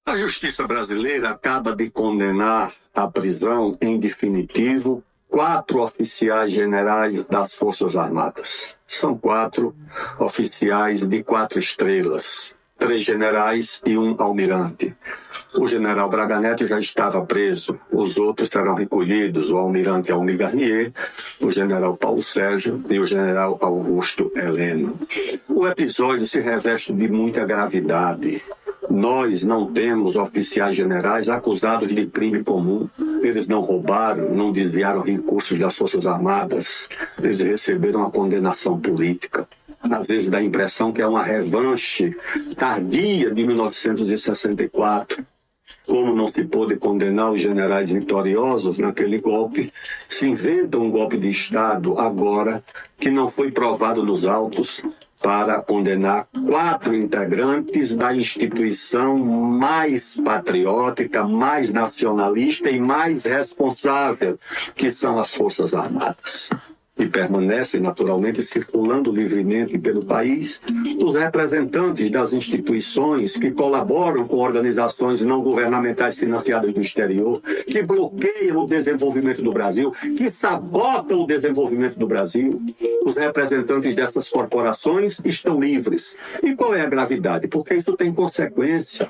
A justiça brasileira acaba de condenar à prisão em definitivo 4 oficiais generais das Forças Armadas. São 4 oficiais de 4 estrelas, 3 generais e 1 almirante. O general Braga Neto já estava preso, os outros serão recolhidos, o almirante Almir Garnier, o general Paulo Sérgio e o general Augusto Heleno. O episódio se reveste de muita gravidade. Nós não temos oficiais generais acusados de crime comum. Eles não roubaram, não desviaram recursos das Forças Armadas. Eles receberam uma condenação política. Às vezes dá a impressão que é uma revanche tardia de 1964. Como não se pôde condenar os generais vitoriosos naquele golpe, se inventa um golpe de Estado agora que não foi provado nos autos para condenar 4 integrantes da instituição mais patriótica, mais nacionalista e mais responsável, que são as Forças Armadas. E permanecem naturalmente circulando livremente pelo país os representantes das instituições que colaboram com organizações não governamentais financiadas do exterior, que bloqueiam o desenvolvimento do Brasil, que sabotam o desenvolvimento do Brasil. Os representantes dessas corporações estão livres. E qual é a gravidade? Porque isso tem consequência.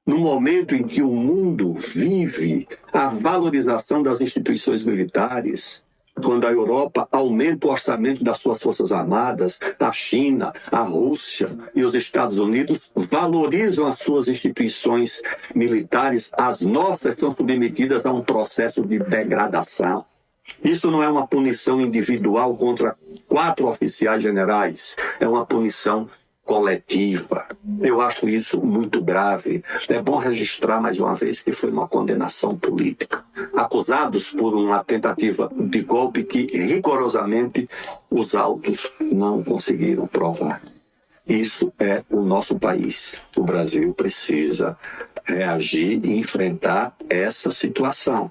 No momento em que o mundo vive a valorização das instituições militares, quando a Europa aumenta o orçamento das suas Forças Armadas, a China, a Rússia e os Estados Unidos valorizam as suas instituições militares, as nossas são submetidas a um processo de degradação. Isso não é uma punição individual contra 4 oficiais generais, é uma punição coletiva. Eu acho isso muito grave. É bom registrar mais uma vez que foi uma condenação política. Acusados por uma tentativa de golpe que rigorosamente os autos não conseguiram provar. Isso é o nosso país. O Brasil precisa reagir e enfrentar essa situação.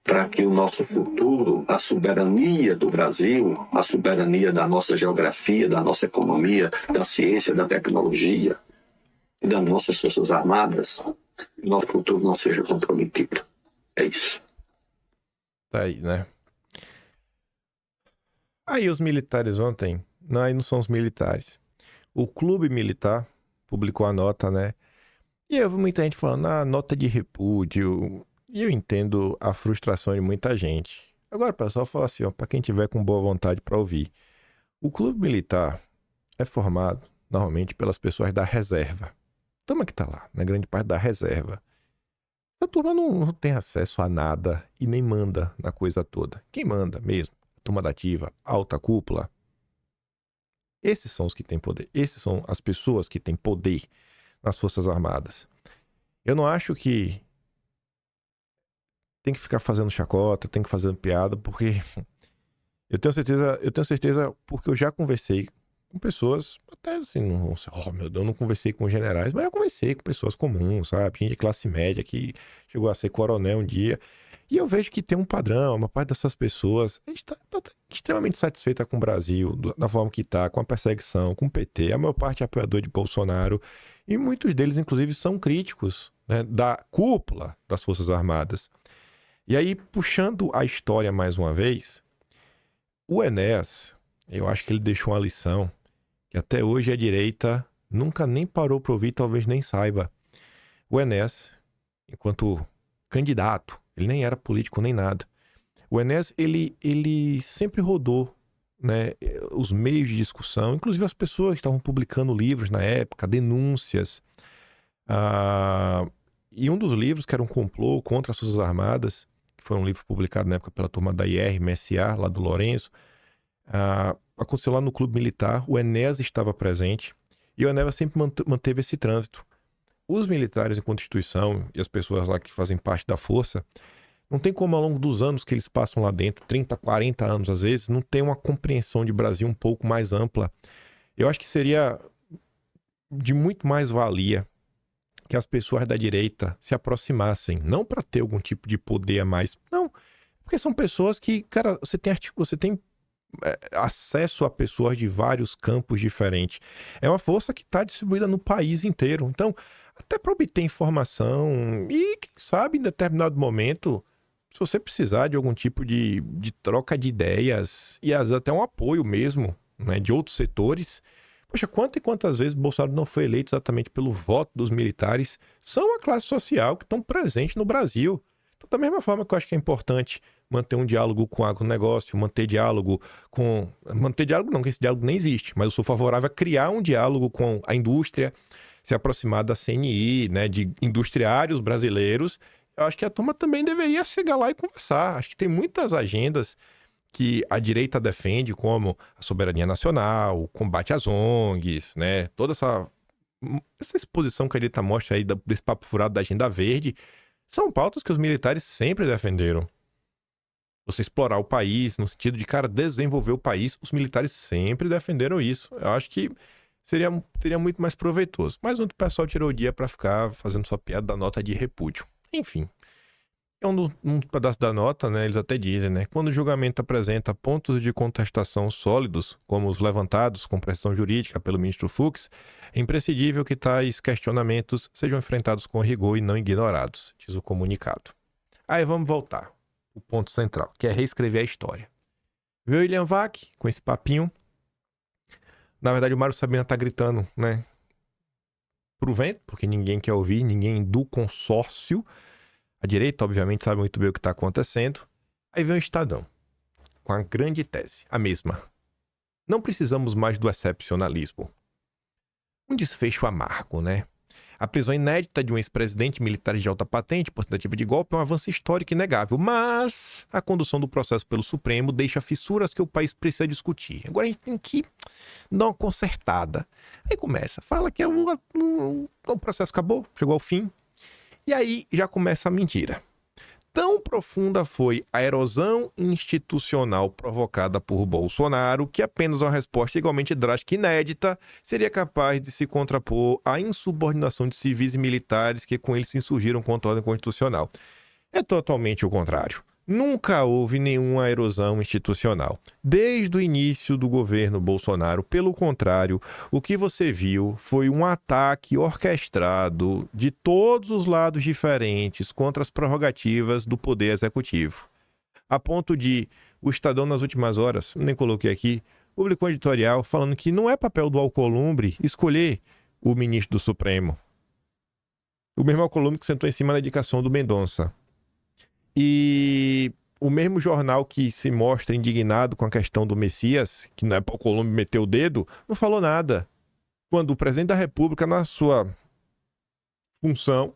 para que o nosso futuro, a soberania do Brasil, a soberania da nossa geografia, da nossa economia, da ciência, da tecnologia e das nossas Forças Armadas, nosso futuro não seja comprometido. É isso. Tá aí, né? Aí os militares ontem, não, aí não são os militares. O clube militar publicou a nota, né? E eu vi muita gente falando, nota de repúdio. E eu entendo a frustração de muita gente. Agora o pessoal fala assim, ó, pra quem tiver com boa vontade pra ouvir. O clube militar é formado, normalmente, pelas pessoas da reserva. Turma que tá lá, na grande parte da reserva. A turma não tem acesso a nada e nem manda na coisa toda. Quem manda mesmo? A turma da ativa, alta cúpula. Esses são os que têm poder. Esses são as pessoas que têm poder nas Forças Armadas. Eu não acho que tem que ficar fazendo chacota, tem que fazer piada, porque eu tenho certeza porque eu já conversei com pessoas, até assim, não sei, oh meu Deus, eu não conversei com generais, mas eu conversei com pessoas comuns, sabe? Gente de classe média que chegou a ser coronel um dia. E eu vejo que tem um padrão, uma parte dessas pessoas, a gente tá extremamente satisfeita com o Brasil, da forma que tá, com a perseguição, com o PT, a maior parte é apoiador de Bolsonaro, e muitos deles, inclusive, são críticos, né, da cúpula das Forças Armadas. E aí, puxando a história mais uma vez, o Enéas, eu acho que ele deixou uma lição, que até hoje a direita nunca nem parou para ouvir, talvez nem saiba. O Enéas, enquanto candidato, ele nem era político nem nada. O Enéas, ele sempre rodou, né, os meios de discussão, inclusive as pessoas que estavam publicando livros na época, denúncias. E um dos livros, que era um complô contra as Forças Armadas, que foi um livro publicado na época pela turma da IR-MSA, lá do Lourenço, aconteceu lá no Clube Militar. O Enéas estava presente e o Enéas sempre manteve esse trânsito. Os militares, enquanto instituição, e as pessoas lá que fazem parte da força, não tem como ao longo dos anos que eles passam lá dentro, 30, 40 anos às vezes, não tem uma compreensão de Brasil um pouco mais ampla. Eu acho que seria de muito mais valia que as pessoas da direita se aproximassem, não para ter algum tipo de poder a mais, não, porque são pessoas que, cara, você tem acesso a pessoas de vários campos diferentes. É uma força que está distribuída no país inteiro. Então, até para obter informação e, quem sabe, em determinado momento, se você precisar de algum tipo de troca de ideias e às vezes até um apoio mesmo, né, de outros setores. Poxa, quantas vezes Bolsonaro não foi eleito exatamente pelo voto dos militares? São a classe social que estão presentes no Brasil. Então, da mesma forma que eu acho que é importante manter um diálogo com o agronegócio, manter diálogo não, que esse diálogo nem existe, mas eu sou favorável a criar um diálogo com a indústria, se aproximar da CNI, né, de industriários brasileiros. Eu acho que a turma também deveria chegar lá e conversar. Acho que tem muitas agendas que a direita defende, como a soberania nacional, o combate às ONGs, né, toda essa exposição que a direita mostra aí desse papo furado da agenda verde, são pautas que os militares sempre defenderam. Você explorar o país, no sentido de, cara, desenvolver o país, os militares sempre defenderam isso. Eu acho que seria muito mais proveitoso. Mas o pessoal tirou o dia para ficar fazendo sua piada da nota de repúdio. Enfim. Um pedaço da nota, né, eles até dizem, né, quando o julgamento apresenta pontos de contestação sólidos, como os levantados com pressão jurídica pelo ministro Fux, é imprescindível que tais questionamentos sejam enfrentados com rigor e não ignorados, diz o comunicado. Aí vamos voltar. O ponto central, que é reescrever a história. Viu o William Vac com esse papinho? Na verdade, o Mário Sabina tá gritando, né, pro vento, porque ninguém quer ouvir, ninguém do consórcio. A direita, obviamente, sabe muito bem o que está acontecendo. Aí vem o Estadão, com a grande tese, a mesma. Não precisamos mais do excepcionalismo. Um desfecho amargo, né? A prisão inédita de um ex-presidente militar de alta patente por tentativa de golpe é um avanço histórico inegável, mas a condução do processo pelo Supremo deixa fissuras que o país precisa discutir. Agora a gente tem que dar uma consertada. Aí começa, fala que o processo acabou, chegou ao fim. E aí já começa a mentira. Tão profunda foi a erosão institucional provocada por Bolsonaro que apenas uma resposta igualmente drástica e inédita seria capaz de se contrapor à insubordinação de civis e militares que com ele se insurgiram contra a ordem constitucional. É totalmente o contrário. Nunca houve nenhuma erosão institucional. Desde o início do governo Bolsonaro, pelo contrário, o que você viu foi um ataque orquestrado de todos os lados diferentes contra as prerrogativas do poder executivo. A ponto de o Estadão, nas últimas horas, nem coloquei aqui, publicou um editorial falando que não é papel do Alcolumbre escolher o ministro do Supremo. O mesmo Alcolumbre que sentou em cima da indicação do Mendonça. E o mesmo jornal que se mostra indignado com a questão do Messias, que não é para o Alcolumbre meter o dedo, não falou nada. Quando o presidente da República, na sua função,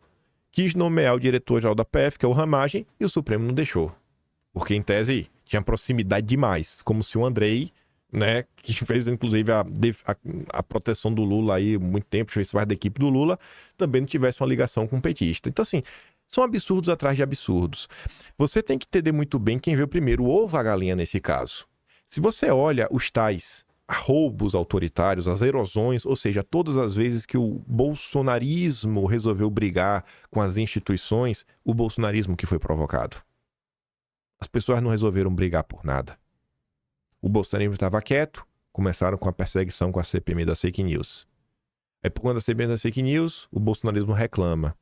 quis nomear o diretor-geral da PF, que é o Ramagem, e o Supremo não deixou. Porque, em tese, tinha proximidade demais. Como se o Andrei, né, que fez, inclusive, a proteção do Lula aí há muito tempo, fez parte da equipe do Lula, também não tivesse uma ligação com o petista. Então, assim, são absurdos atrás de absurdos. Você tem que entender muito bem quem veio primeiro, o ovo ou a galinha nesse caso. Se você olha os tais roubos autoritários, as erosões, ou seja, todas as vezes que o bolsonarismo resolveu brigar com as instituições, o bolsonarismo que foi provocado. As pessoas não resolveram brigar por nada. O bolsonarismo estava quieto, começaram com a perseguição com a CPMI das fake news. Aí, por conta da CPMI das fake news, o bolsonarismo reclama.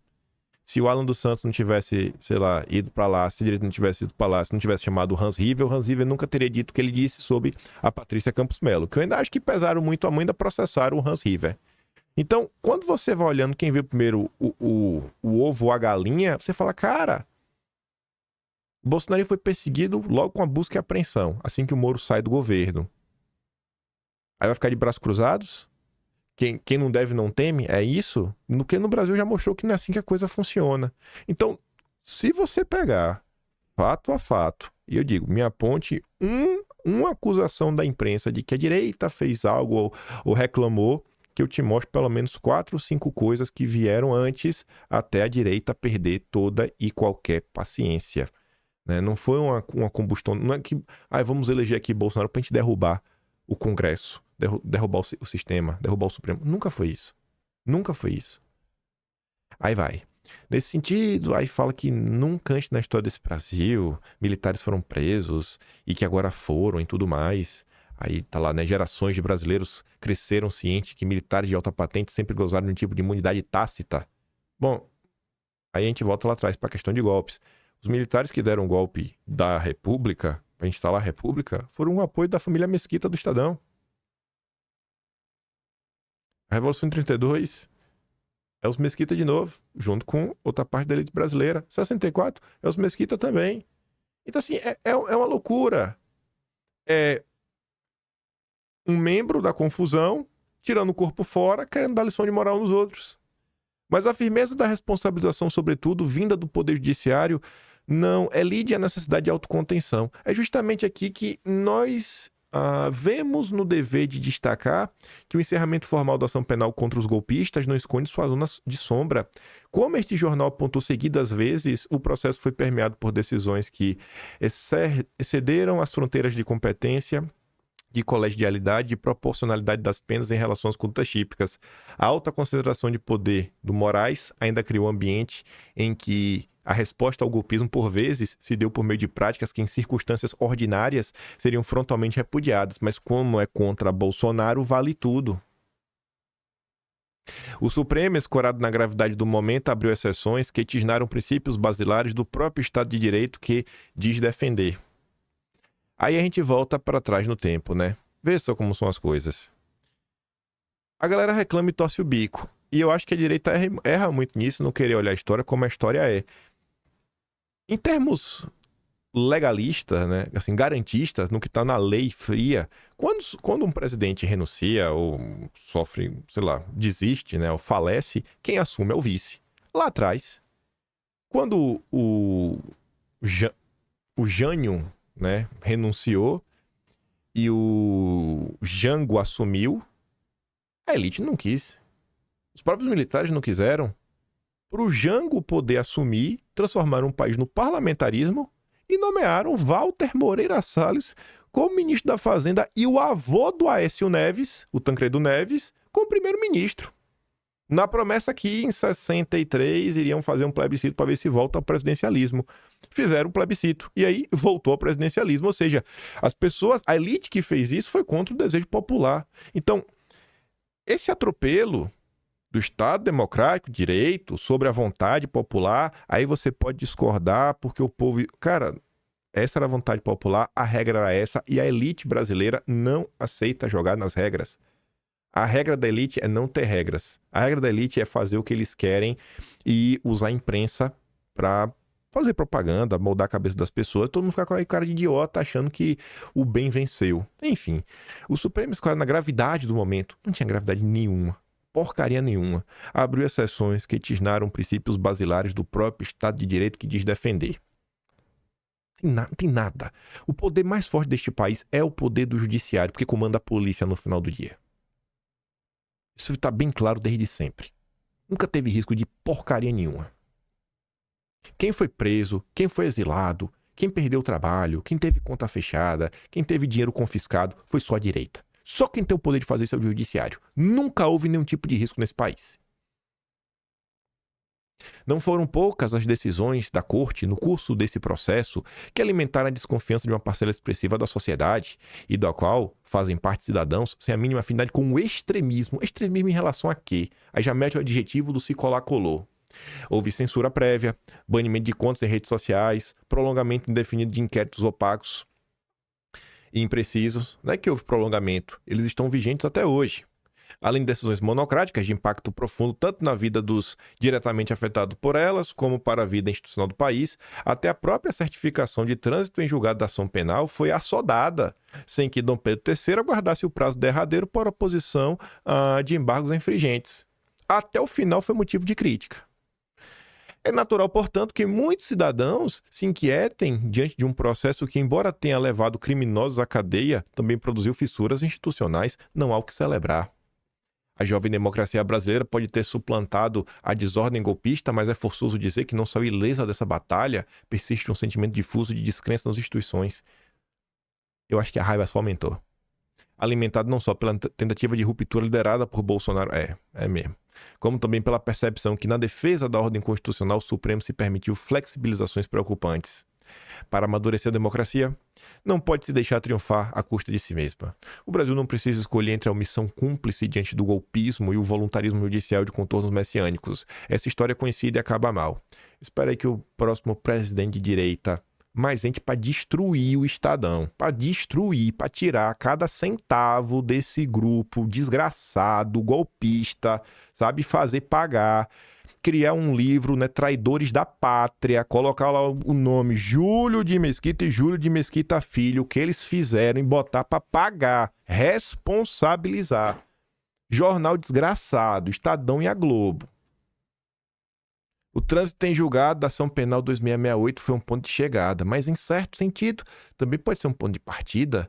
Se o Alan dos Santos não tivesse, sei lá, ido para lá, se o direito não tivesse ido para lá, se não tivesse chamado o Hans River nunca teria dito o que ele disse sobre a Patrícia Campos Melo, que eu ainda acho que pesaram muito a mão, ainda processaram o Hans River. Então, quando você vai olhando quem veio primeiro, o ovo ou a galinha, você fala, cara, o Bolsonaro foi perseguido logo com a busca e apreensão, assim que o Moro sai do governo. Aí vai ficar de braços cruzados? Quem não deve não teme? É isso? Porque no Brasil já mostrou que não é assim que a coisa funciona. Então, se você pegar fato a fato, e eu digo, me aponte uma acusação da imprensa de que a direita fez algo ou reclamou, que eu te mostro pelo menos 4 ou 5 coisas que vieram antes até a direita perder toda e qualquer paciência. Né? Não foi uma combustão, não é que vamos eleger aqui Bolsonaro pra gente derrubar o Congresso, derrubar o sistema, derrubar o Supremo. Nunca foi isso. Nunca foi isso. Aí vai. Nesse sentido, aí fala que nunca antes na história desse Brasil, militares foram presos e que agora foram e tudo mais. Aí tá lá, né? Gerações de brasileiros cresceram cientes que militares de alta patente sempre gozaram de um tipo de imunidade tácita. Bom, aí a gente volta lá atrás para a questão de golpes. Os militares que deram o golpe da República, para instalar a República, foram um apoio da família Mesquita do Estadão. A Revolução de 32 é os Mesquita de novo, junto com outra parte da elite brasileira. 64 é os Mesquita também. Então, assim, é uma loucura. É um membro da confusão, tirando o corpo fora, querendo dar lição de moral nos outros. Mas a firmeza da responsabilização, sobretudo, vinda do Poder Judiciário, não elide a necessidade de autocontenção. É justamente aqui que nós vemos no dever de destacar que o encerramento formal da ação penal contra os golpistas não esconde sua zona de sombra. Como este jornal apontou seguidas vezes, o processo foi permeado por decisões que excederam as fronteiras de competência, de colegialidade e proporcionalidade das penas em relação às condutas típicas. A alta concentração de poder do Moraes ainda criou um ambiente em que a resposta ao golpismo, por vezes, se deu por meio de práticas que, em circunstâncias ordinárias, seriam frontalmente repudiadas. Mas como é contra Bolsonaro, vale tudo. O Supremo, escorado na gravidade do momento, abriu exceções que tisnaram princípios basilares do próprio Estado de Direito que diz defender. Aí a gente volta para trás no tempo, né? Veja só como são as coisas. A galera reclama e torce o bico. E eu acho que a direita erra muito nisso, não querer olhar a história como a história é. Em termos legalistas, né, assim, garantistas, no que está na lei fria, quando um presidente renuncia ou sofre, sei lá, desiste, né, ou falece, quem assume é o vice. Lá atrás, quando o Jânio, né, renunciou e o Jango assumiu, a elite não quis. Os próprios militares não quiseram. Para o Jango poder assumir, transformaram o país no parlamentarismo e nomearam Walter Moreira Salles como ministro da Fazenda e o avô do Aécio Neves, o Tancredo Neves, como primeiro-ministro. Na promessa que em 63 iriam fazer um plebiscito para ver se volta ao presidencialismo. Fizeram um plebiscito e aí voltou ao presidencialismo, ou seja, as pessoas, a elite que fez isso foi contra o desejo popular. Então, esse atropelo do Estado democrático, direito, sobre a vontade popular, aí você pode discordar porque o povo... Cara, essa era a vontade popular, a regra era essa e a elite brasileira não aceita jogar nas regras. A regra da elite é não ter regras. A regra da elite é fazer o que eles querem e usar a imprensa para fazer propaganda, moldar a cabeça das pessoas. Todo mundo fica com a cara de idiota achando que o bem venceu. Enfim, o Supremo escolheu na gravidade do momento. Não tinha gravidade nenhuma. Porcaria nenhuma. Abriu exceções que tisnaram princípios basilares do próprio Estado de Direito que diz defender. Não tem nada. O poder mais forte deste país é o poder do judiciário, porque comanda a polícia no final do dia. Isso está bem claro desde sempre. Nunca teve risco de porcaria nenhuma. Quem foi preso, quem foi exilado, quem perdeu o trabalho, quem teve conta fechada, quem teve dinheiro confiscado, foi só a direita. Só quem tem o poder de fazer isso é o judiciário. Nunca houve nenhum tipo de risco nesse país. Não foram poucas as decisões da corte no curso desse processo que alimentaram a desconfiança de uma parcela expressiva da sociedade e da qual fazem parte cidadãos sem a mínima afinidade com o extremismo. Extremismo em relação a quê? Aí já mete o adjetivo do se colar colou. Houve censura prévia, banimento de contas em redes sociais, prolongamento indefinido de inquéritos opacos e imprecisos. Não é que houve prolongamento, eles estão vigentes até hoje. Além de decisões monocráticas de impacto profundo tanto na vida dos diretamente afetados por elas, como para a vida institucional do país, até a própria certificação de trânsito em julgado da ação penal foi assodada, sem que Dom Pedro III aguardasse o prazo derradeiro para a oposição de embargos infringentes. Até o final foi motivo de crítica. É natural, portanto, que muitos cidadãos se inquietem diante de um processo que, embora tenha levado criminosos à cadeia, também produziu fissuras institucionais, não há o que celebrar. A jovem democracia brasileira pode ter suplantado a desordem golpista, mas é forçoso dizer que não saiu ilesa dessa batalha, persiste um sentimento difuso de descrença nas instituições. Eu acho que a raiva só aumentou. Alimentado não só pela tentativa de ruptura liderada por Bolsonaro, é mesmo, como também pela percepção que na defesa da ordem constitucional o Supremo se permitiu flexibilizações preocupantes. Para amadurecer a democracia, não pode se deixar triunfar à custa de si mesma. O Brasil não precisa escolher entre a omissão cúmplice diante do golpismo e o voluntarismo judicial de contornos messiânicos. Essa história é conhecida e acaba mal. Espero aí que o próximo presidente de direita mais gente para destruir o Estadão, para destruir, para tirar cada centavo desse grupo desgraçado, golpista, sabe, fazer pagar, criar um livro, né, Traidores da Pátria, colocar lá o nome Júlio de Mesquita e Júlio de Mesquita Filho, o que eles fizeram e botar para pagar, responsabilizar. Jornal desgraçado, Estadão e a Globo. O trânsito em julgado da ação penal 2668 foi um ponto de chegada, mas em certo sentido também pode ser um ponto de partida.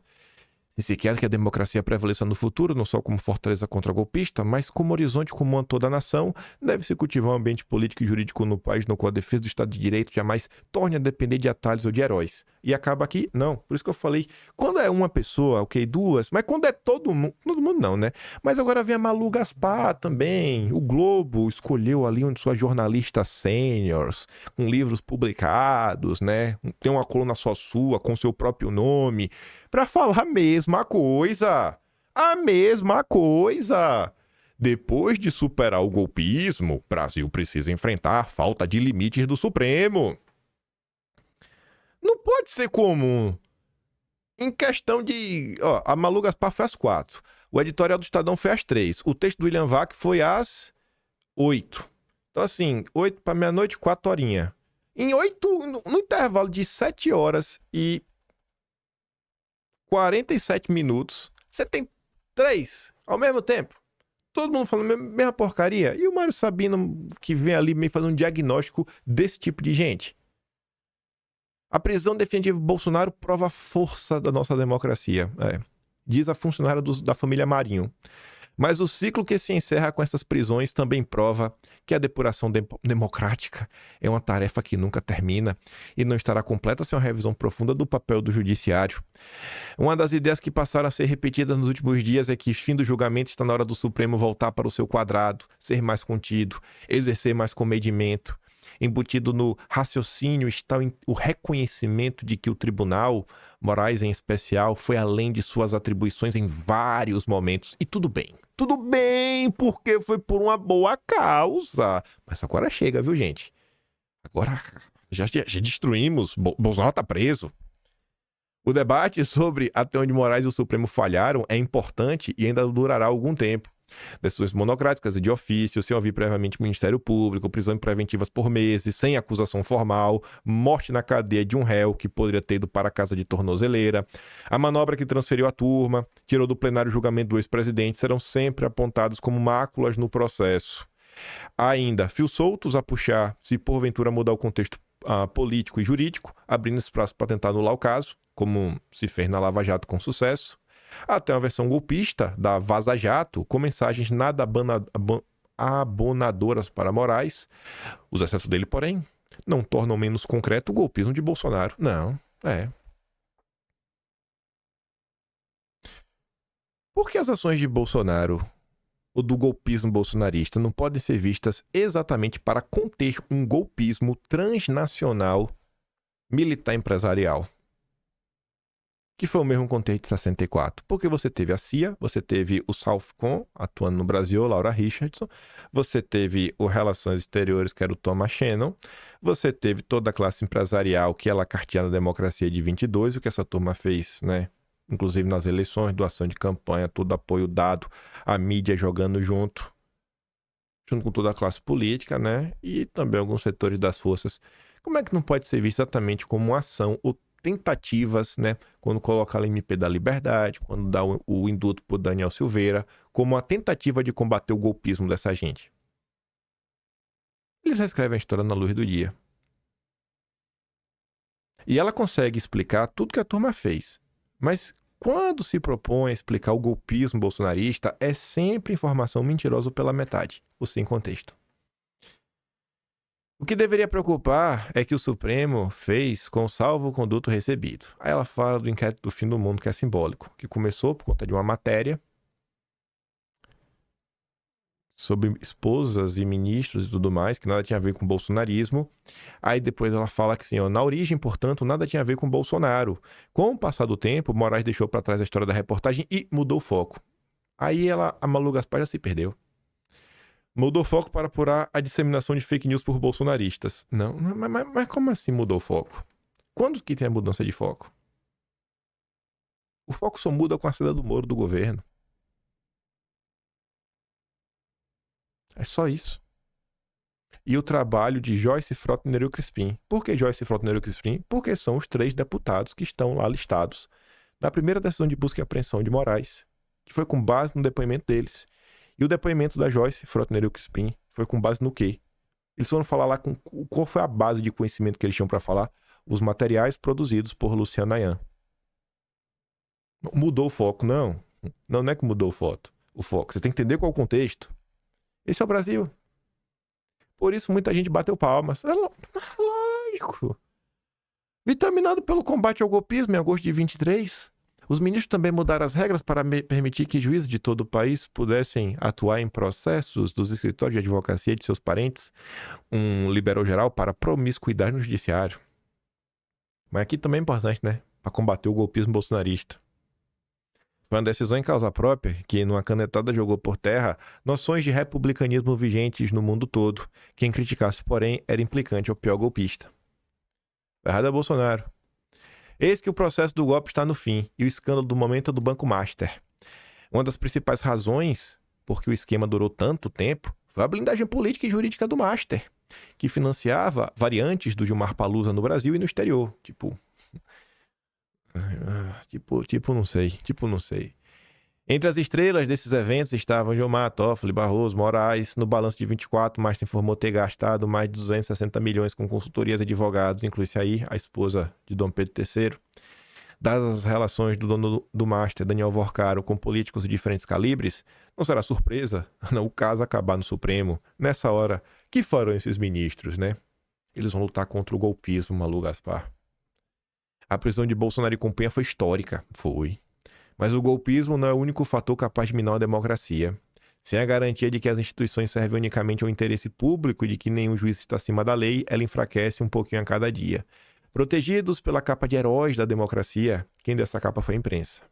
E se quer que a democracia prevaleça no futuro, não só como fortaleza contra golpista, mas como horizonte comum a toda a nação, deve-se cultivar um ambiente político e jurídico no país no qual a defesa do Estado de Direito jamais torne a depender de atalhos ou de heróis. E acaba aqui? Não. Por isso que eu falei, quando é uma pessoa, ok, duas, mas quando é todo mundo não, né? Mas agora vem a Malu Gaspar também. O Globo escolheu ali um de suas jornalistas sêniores, com livros publicados, né? Tem uma coluna só sua, com seu próprio nome, para falar a mesma coisa. A mesma coisa. Depois de superar o golpismo, o Brasil precisa enfrentar a falta de limites do Supremo. Não pode ser comum. Em questão de... a Malu Gaspar foi às 4. O editorial do Estadão foi às 3. O texto do William Vac foi às 8. Então, assim, 8 para meia-noite, 4 horinhas. Em 8, no intervalo de 7 horas e 47 minutos, você tem 3 ao mesmo tempo. Todo mundo falando a mesma porcaria. E o Mário Sabino, que vem ali meio fazendo um diagnóstico desse tipo de gente. A prisão defensiva de Bolsonaro prova a força da nossa democracia. Diz a funcionária da família Marinho. Mas o ciclo que se encerra com essas prisões também prova que a depuração democrática é uma tarefa que nunca termina e não estará completa sem uma revisão profunda do papel do judiciário. Uma das ideias que passaram a ser repetidas nos últimos dias é que, fim do julgamento, está na hora do Supremo voltar para o seu quadrado, ser mais contido, exercer mais comedimento. Embutido no raciocínio está o reconhecimento de que o tribunal, Moraes em especial, foi além de suas atribuições em vários momentos. E tudo bem, porque foi por uma boa causa. Mas agora chega, viu, gente? Agora já destruímos, Bolsonaro tá preso. O debate sobre até onde Moraes e o Supremo falharam é importante e ainda durará algum tempo. Decisões monocráticas e de ofício, sem ouvir previamente o Ministério Público, prisões preventivas por meses, sem acusação formal, morte na cadeia de um réu que poderia ter ido para a casa de tornozeleira, a manobra que transferiu a turma, tirou do plenário o julgamento do ex-presidente, serão sempre apontados como máculas no processo. Ainda, fios soltos a puxar, se porventura mudar o contexto político e jurídico, abrindo espaço para tentar anular o caso, como se fez na Lava Jato com sucesso, até uma versão golpista da Vaza Jato, com mensagens nada abonadoras para Moraes. Os excessos dele, porém, não tornam menos concreto o golpismo de Bolsonaro. Não, Por que as ações de Bolsonaro ou do golpismo bolsonarista não podem ser vistas exatamente para conter um golpismo transnacional militar empresarial? Que foi o mesmo contexto de 64. Porque você teve a CIA, você teve o Southcom atuando no Brasil, Laura Richardson, você teve o Relações Exteriores, que era o Thomas Shannon, você teve toda a classe empresarial, que é a carteada democracia de 22, o que essa turma fez, né? Inclusive nas eleições, doação de campanha, todo apoio dado, a mídia jogando junto com toda a classe política, né? E também alguns setores das forças. Como é que não pode ser visto exatamente como uma ação ou tentativas, né, quando coloca a MP da Liberdade, quando dá o induto por Daniel Silveira, como uma tentativa de combater o golpismo dessa gente? Eles reescrevem a história na luz do dia. E ela consegue explicar tudo que a turma fez. Mas quando se propõe a explicar o golpismo bolsonarista, é sempre informação mentirosa pela metade, ou sem contexto. O que deveria preocupar é que o Supremo fez com o salvo-conduto recebido. Aí ela fala do inquérito do fim do mundo, que é simbólico, que começou por conta de uma matéria sobre esposas e ministros e tudo mais, que nada tinha a ver com bolsonarismo. Aí depois ela fala que, assim, na origem, portanto, nada tinha a ver com Bolsonaro. Com o passar do tempo, Moraes deixou para trás a história da reportagem e mudou o foco. Aí a Malu Gaspar já se perdeu. Mudou o foco para apurar a disseminação de fake news por bolsonaristas. Não, mas como assim mudou o foco? Quando que tem a mudança de foco? O foco só muda com a saída do Moro do governo. É só isso. E o trabalho de Joyce Frota e Nereu Crispim. Por que Joyce Frota e Nereu Crispim? Porque são os 3 deputados que estão lá listados na primeira decisão de busca e apreensão de Moraes, que foi com base no depoimento deles. E o depoimento da Joyce Frota e Nereu Crispim foi com base no quê? Eles foram falar lá qual foi a base de conhecimento que eles tinham para falar? Os materiais produzidos por Luciano Ayan. Mudou o foco? Não. Não é que mudou o foco. Você tem que entender qual é o contexto. Esse é o Brasil. Por isso muita gente bateu palmas. É lógico. Vitaminado pelo combate ao golpismo em agosto de 23, os ministros também mudaram as regras para permitir que juízes de todo o país pudessem atuar em processos dos escritórios de advocacia de seus parentes, um liberal geral para promiscuidade no judiciário. Mas aqui também é importante, né? Para combater o golpismo bolsonarista. Foi uma decisão em causa própria que, numa canetada, jogou por terra noções de republicanismo vigentes no mundo todo. Quem criticasse, porém, era implicante ao pior golpista. Errado é Bolsonaro. Eis que o processo do golpe está no fim, e o escândalo do momento é do Banco Master. Uma das principais razões por que o esquema durou tanto tempo foi a blindagem política e jurídica do Master, que financiava variantes do Gilmar Palusa no Brasil e no exterior. Não sei. Entre as estrelas desses eventos estavam Gilmar, Toffoli, Barroso, Moraes. No balanço de 24, Master informou ter gastado mais de 260 milhões com consultorias e advogados, inclui-se aí a esposa de Dom Pedro III. Dadas as relações do dono do Master, Daniel Vorcaro, com políticos de diferentes calibres, não será surpresa o caso acabar no Supremo. Nessa hora, que farão esses ministros, né? Eles vão lutar contra o golpismo, Malu Gaspar. A prisão de Bolsonaro e companhia foi histórica, foi. Mas o golpismo não é o único fator capaz de minar a democracia. Sem a garantia de que as instituições servem unicamente ao interesse público e de que nenhum juiz está acima da lei, ela enfraquece um pouquinho a cada dia. Protegidos pela capa de heróis da democracia, quem deu essa capa foi a imprensa.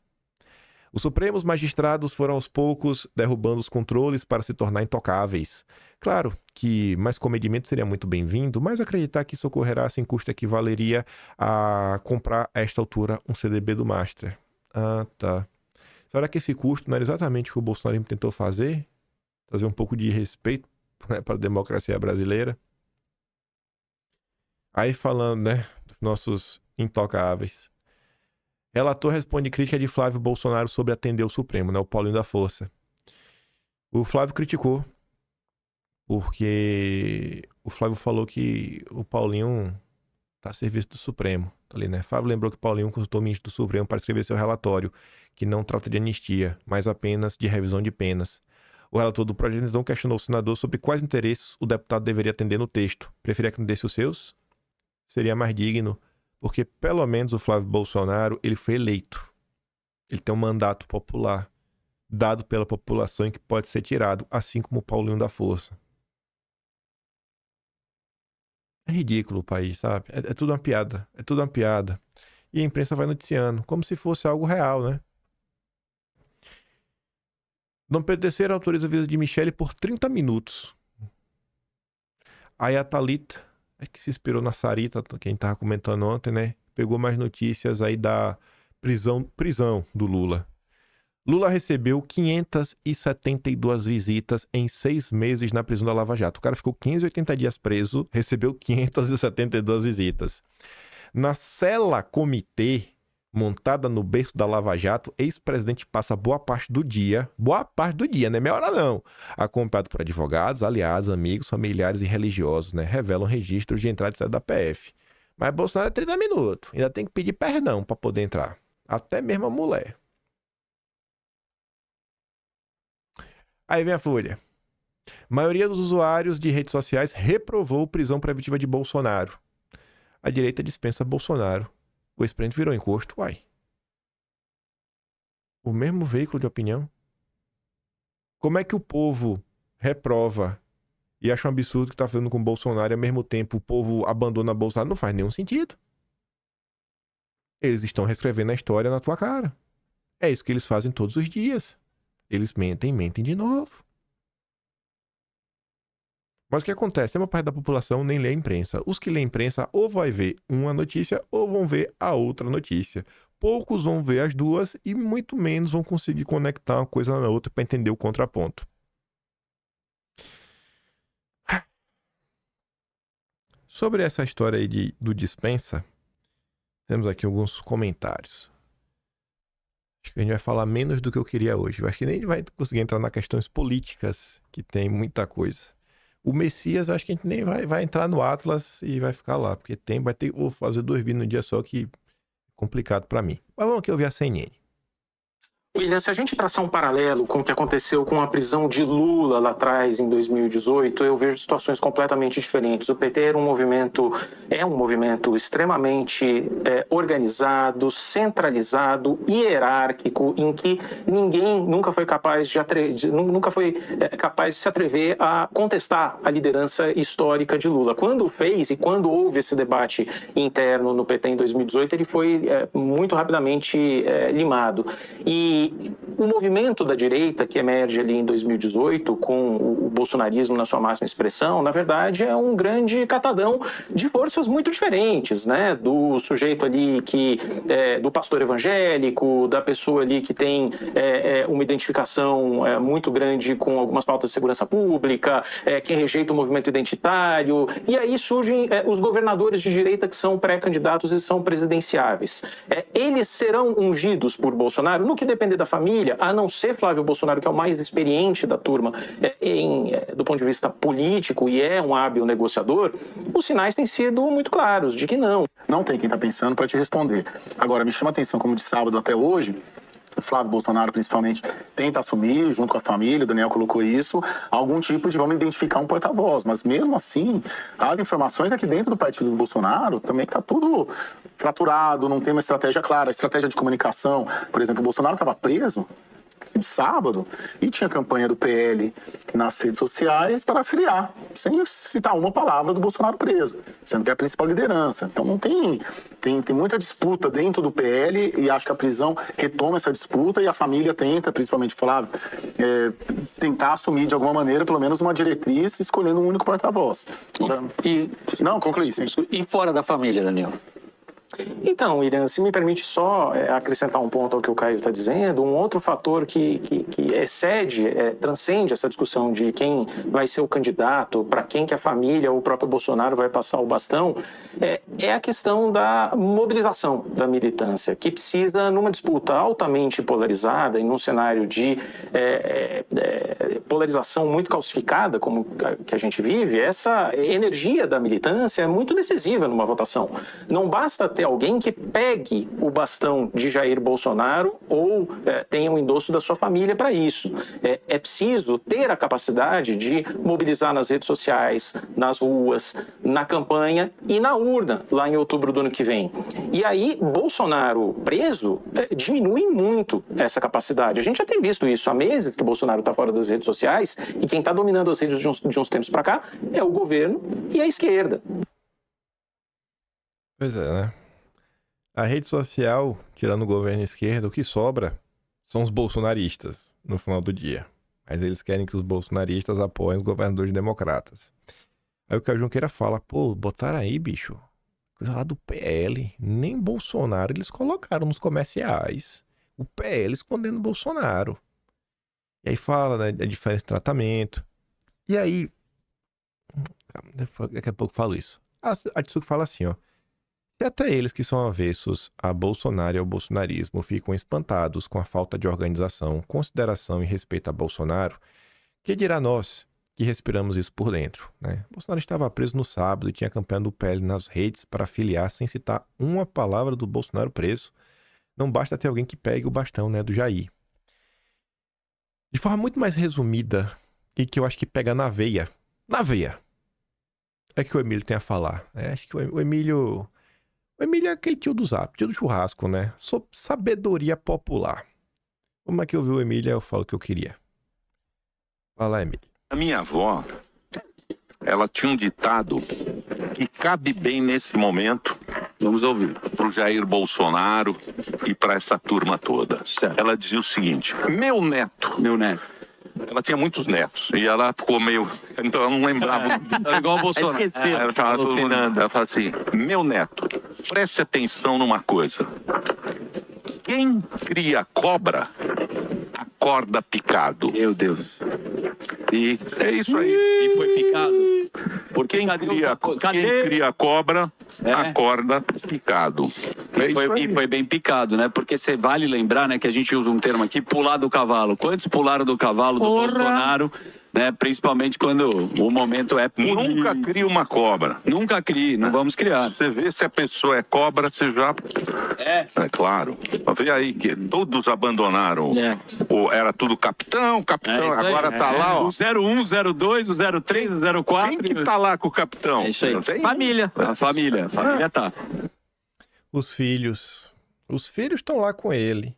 Os supremos magistrados foram aos poucos derrubando os controles para se tornar intocáveis. Claro que mais comedimento seria muito bem-vindo, mas acreditar que isso ocorrerá sem custo equivaleria a comprar a esta altura um CDB do Master. Ah, tá. Será que esse custo não era exatamente o que o Bolsonaro tentou fazer? Trazer um pouco de respeito, né, para a democracia brasileira? Aí falando, né, dos nossos intocáveis. Relator responde crítica de Flávio Bolsonaro sobre atender o Supremo, né, o Paulinho da Força. O Flávio criticou, porque o Flávio falou que o Paulinho está a serviço do Supremo. Ali, né? Flávio lembrou que Paulinho consultou o ministro do Supremo para escrever seu relatório, que não trata de anistia, mas apenas de revisão de penas. O relator do projeto então questionou o senador sobre quais interesses o deputado deveria atender no texto. Preferia que atendesse os seus? Seria mais digno, porque pelo menos o Flávio Bolsonaro ele foi eleito. Ele tem um mandato popular, dado pela população e que pode ser tirado, assim como o Paulinho da Força. É ridículo o país, sabe? É tudo uma piada. É tudo uma piada. E a imprensa vai noticiando, como se fosse algo real, né? Dom Pedro III autoriza a visita de Michele por 30 minutos. Aí a Thalita, que se inspirou na Sarita, quem estava comentando ontem, né? Pegou mais notícias aí da prisão do Lula. Lula recebeu 572 visitas em 6 meses na prisão da Lava Jato. O cara ficou 580 dias preso, recebeu 572 visitas. Na cela comitê, montada no berço da Lava Jato, ex-presidente passa boa parte do dia, né? Meia hora não, acompanhado por advogados, aliados, amigos, familiares e religiosos, né? Revelam registros de entrada e saída da PF. Mas Bolsonaro é 30 minutos, ainda tem que pedir perdão para poder entrar. Até mesmo a mulher. Aí vem a Folha. Maioria dos usuários de redes sociais reprovou prisão preventiva de Bolsonaro. A direita dispensa Bolsonaro. O ex-presidente virou encosto. Uai. O mesmo veículo de opinião? Como é que o povo reprova e acha um absurdo o que está fazendo com Bolsonaro e ao mesmo tempo o povo abandona Bolsonaro? Não faz nenhum sentido. Eles estão reescrevendo a história na tua cara. É isso que eles fazem todos os dias. Eles mentem de novo. Mas o que acontece? Uma parte da população nem lê a imprensa. Os que lêem a imprensa ou vai ver uma notícia ou vão ver a outra notícia. Poucos vão ver as duas e muito menos vão conseguir conectar uma coisa na outra para entender o contraponto. Sobre essa história aí do dispensa, temos aqui alguns comentários. Acho que a gente vai falar menos do que eu queria hoje. Eu acho que nem a gente vai conseguir entrar nas questões políticas, que tem muita coisa. O Messias, eu acho que a gente nem vai entrar no Atlas e vai ficar lá, porque vou fazer 2 vídeos no dia só, que é complicado para mim. Mas vamos aqui ouvir a CNN. William, se a gente traçar um paralelo com o que aconteceu com a prisão de Lula lá atrás, em 2018, eu vejo situações completamente diferentes. O PT é um movimento extremamente organizado, centralizado, hierárquico, em que ninguém nunca foi capaz de se atrever a contestar a liderança histórica de Lula. Quando fez e quando houve esse debate interno no PT em 2018, ele foi muito rapidamente limado. E o movimento da direita que emerge ali em 2018, com o bolsonarismo na sua máxima expressão, na verdade é um grande catadão de forças muito diferentes, né? Do sujeito ali do pastor evangélico, da pessoa ali que tem uma identificação muito grande com algumas pautas de segurança pública, quem rejeita o movimento identitário, e aí surgem os governadores de direita que são pré-candidatos e são presidenciáveis. Eles serão ungidos por Bolsonaro? No que depender maioria da família, a não ser Flávio Bolsonaro, que é o mais experiente da turma do ponto de vista político e é um hábil negociador, os sinais têm sido muito claros de que não. Não tem quem está pensando para te responder. Agora, me chama a atenção, como de sábado até hoje, o Flávio Bolsonaro, principalmente, tenta assumir, junto com a família, o Daniel colocou isso, algum tipo de, vamos identificar um porta-voz. Mas mesmo assim, as informações aqui dentro do partido do Bolsonaro também está tudo fraturado, não tem uma estratégia clara. A estratégia de comunicação, por exemplo, o Bolsonaro estava preso no sábado e tinha campanha do PL nas redes sociais para afiliar, sem citar uma palavra do Bolsonaro preso, sendo que é a principal liderança. Então não tem muita disputa dentro do PL e acho que a prisão retoma essa disputa e a família tenta, principalmente Flávio, tentar assumir de alguma maneira pelo menos uma diretriz escolhendo um único porta-voz. Não, concluí, sim. E fora da família, Daniel? Então, Irã, se me permite só acrescentar um ponto ao que o Caio está dizendo, um outro fator que transcende essa discussão de quem vai ser o candidato, para quem que a família ou o próprio Bolsonaro vai passar o bastão, é a questão da mobilização da militância, que precisa, numa disputa altamente polarizada e num cenário de polarização muito calcificada, como que a gente vive, essa energia da militância é muito decisiva numa votação. Não basta ter alguém que pegue o bastão de Jair Bolsonaro ou tenha um endosso da sua família para isso. É preciso ter a capacidade de mobilizar nas redes sociais, nas ruas, na campanha e na urna, lá em outubro do ano que vem. E aí, Bolsonaro preso diminui muito essa capacidade. A gente já tem visto isso há meses que Bolsonaro está fora das redes sociais e quem está dominando as redes de uns tempos para cá é o governo e a esquerda. Pois é, né? A rede social, tirando o governo esquerdo, o que sobra são os bolsonaristas no final do dia. Mas eles querem que os bolsonaristas apoiem os governadores democratas. Aí o Caio Junqueira fala, pô, botaram aí, bicho, coisa lá do PL. Nem Bolsonaro eles colocaram nos comerciais. O PL escondendo Bolsonaro. E aí fala, né, a diferença de tratamento. E aí, daqui a pouco eu falo isso. A Tsuki fala assim, ó. Se até eles que são avessos a Bolsonaro e ao bolsonarismo ficam espantados com a falta de organização, consideração e respeito a Bolsonaro, que dirá nós que respiramos isso por dentro, né? Bolsonaro estava preso no sábado e tinha campanha do PL nas redes para afiliar sem citar uma palavra do Bolsonaro preso. Não basta ter alguém que pegue o bastão, né, do Jair. De forma muito mais resumida e que eu acho que pega na veia, é que o Emílio tem a falar. Acho que o Emílio... O Emílio é aquele tio do Zap, tio do churrasco, né? Sabedoria popular. Como é que eu vi o Emílio, eu falo o que eu queria. Fala, Emílio. A minha avó, ela tinha um ditado que cabe bem nesse momento. Vamos ouvir. Pro Jair Bolsonaro e para essa turma toda. Certo. Ela dizia o seguinte, meu neto. Ela tinha muitos netos e ela ficou meio... Então ela não lembrava. Igual o Bolsonaro. Ela fala assim, meu neto, preste atenção numa coisa. Quem cria cobra, acorda picado. Meu Deus. E é isso aí. E foi picado. Porque quem cria cobra, acorda picado. E foi bem picado, né? Porque você vale lembrar, né, que a gente usa um termo aqui, pular do cavalo. Quantos pularam do cavalo do Bolsonaro, né? Principalmente quando o momento é punir. Nunca cria uma cobra. Nunca crie, não vamos criar. Você vê se a pessoa é cobra, você já... É claro. Vê aí que todos abandonaram. Era tudo capitão, agora tá lá, ó. O 01, o 02, o 03, o 04. Quem que tá lá com o capitão? É isso aí. Não tem? Família. A família tá. Os filhos estão lá com ele.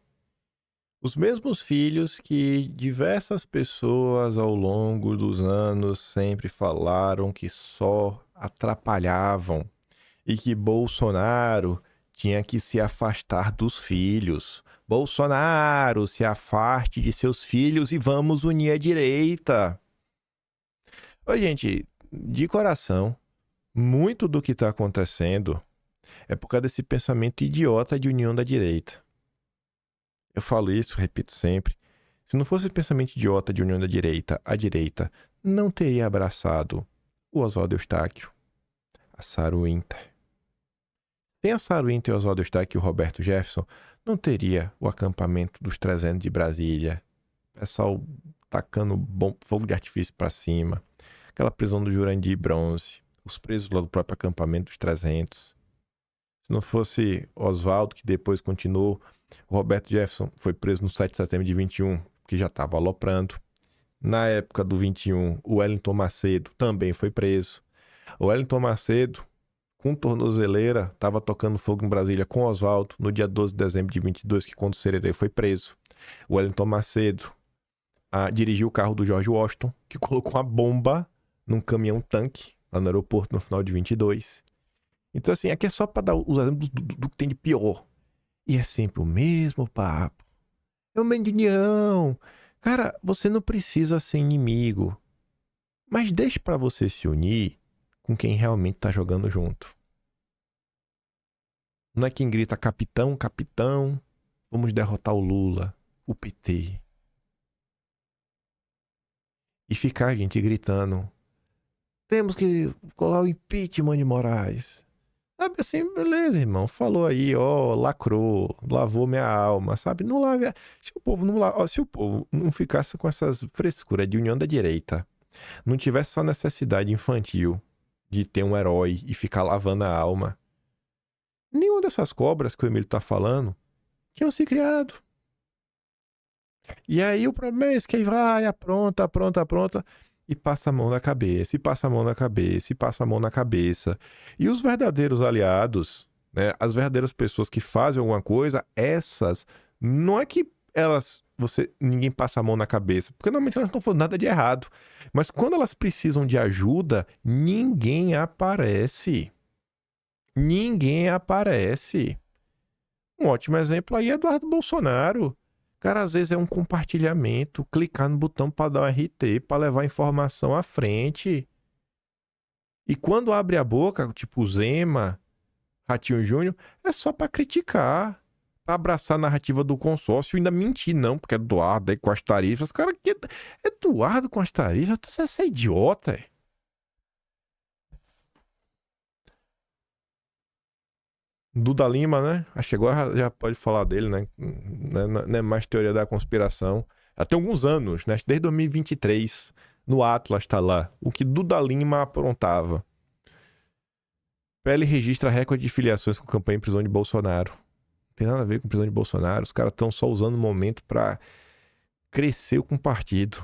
Os mesmos filhos que diversas pessoas ao longo dos anos sempre falaram que só atrapalhavam e que Bolsonaro tinha que se afastar dos filhos. Bolsonaro, se afaste de seus filhos e vamos unir a direita. Ô, gente, de coração, muito do que está acontecendo é por causa desse pensamento idiota de união da direita. Eu falo isso, repito sempre. Se não fosse o pensamento idiota de união da direita, a direita não teria abraçado o Oswaldo Eustáquio, a Sarah Winter. Sem a Saruento e Oswaldo Eustáquio e o Roberto Jefferson, não teria o acampamento dos 300 de Brasília, o pessoal tacando fogo de artifício para cima, aquela prisão do Jurandir Bronze, os presos lá do próprio acampamento dos 300. Se não fosse Oswaldo, que depois continuou, o Roberto Jefferson foi preso no 7 de setembro de 21, que já estava aloprando. Na época do 21, o Wellington Macedo também foi preso. O Wellington Macedo, com tornozeleira, estava tocando fogo em Brasília com Oswaldo no dia 12 de dezembro de 22, que quando o Sererê foi preso. O Wellington Macedo dirigiu o carro do George Washington, que colocou uma bomba num caminhão-tanque lá no aeroporto no final de 22. Então, assim, aqui é só para dar os exemplos do que tem de pior. E é sempre o mesmo papo. É uma união. Cara, você não precisa ser inimigo. Mas deixe para você se unir com quem realmente tá jogando junto. Não é quem grita capitão, capitão, vamos derrotar o Lula, o PT. E ficar a gente gritando, temos que colar o impeachment de Moraes. Sabe assim, beleza, irmão, falou aí, ó, lacrou, lavou minha alma, sabe? Não lave. Se o povo não ficasse com essas frescuras de união da direita, não tivesse essa necessidade infantil de ter um herói e ficar lavando a alma, nenhuma dessas cobras que o Emílio tá falando tinham se criado. E aí o problema é esse, que aí vai, apronta, e passa a mão na cabeça, e passa a mão na cabeça, e passa a mão na cabeça. E os verdadeiros aliados, né, as verdadeiras pessoas que fazem alguma coisa, essas, não é que ninguém passa a mão na cabeça, porque normalmente elas não estão falando nada de errado. Mas quando elas precisam de ajuda, ninguém aparece. Ninguém aparece. Um ótimo exemplo aí é Eduardo Bolsonaro. Cara, às vezes é um compartilhamento, clicar no botão para dar um RT, para levar a informação à frente. E quando abre a boca, tipo Zema, Ratinho Júnior, é só para criticar, para abraçar a narrativa do consórcio e ainda mentir, não, porque Eduardo aí com as tarifas. Cara, que Eduardo com as tarifas, você é idiota, é? Duda Lima, né? Acho que agora já pode falar dele, né? Não é mais teoria da conspiração. Já tem alguns anos, né? Desde 2023, no Atlas tá lá. O que Duda Lima aprontava. PL registra recorde de filiações com campanha em prisão de Bolsonaro. Não tem nada a ver com prisão de Bolsonaro. Os caras estão só usando o momento pra crescer com o partido.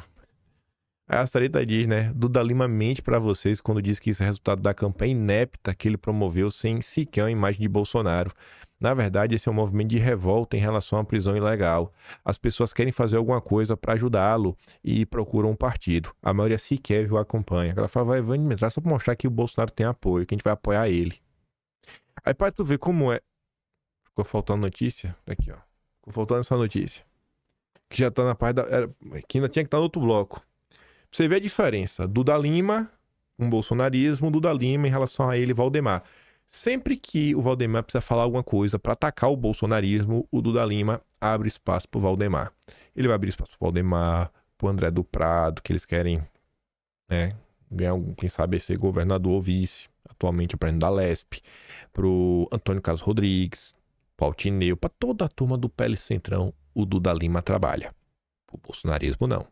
Aí a Sarita diz, né? Duda Lima mente pra vocês quando diz que isso é resultado da campanha inepta que ele promoveu sem sequer uma imagem de Bolsonaro. Na verdade, esse é um movimento de revolta em relação à prisão ilegal. As pessoas querem fazer alguma coisa pra ajudá-lo e procuram um partido. A maioria sequer viu a campanha. Ela fala, vai entrar só pra mostrar que o Bolsonaro tem apoio, que a gente vai apoiar ele. Aí pra tu ver como é... Ficou faltando notícia? Aqui, ó. Ficou faltando essa notícia. Que já tá na parte da... Que ainda tinha que estar no outro bloco. Você vê a diferença. Duda Lima, um bolsonarismo, Duda Lima em relação a ele e Valdemar. Sempre que o Valdemar precisa falar alguma coisa para atacar o bolsonarismo, o Duda Lima abre espaço pro Valdemar. Ele vai abrir espaço pro Valdemar, pro André do Prado, que eles querem, né, ganhar, quem sabe, ser governador ou vice, atualmente o presidente da Lesp, pro Antônio Carlos Rodrigues, pro Altineu, para toda a turma do PL Centrão, o Duda Lima trabalha. O bolsonarismo não.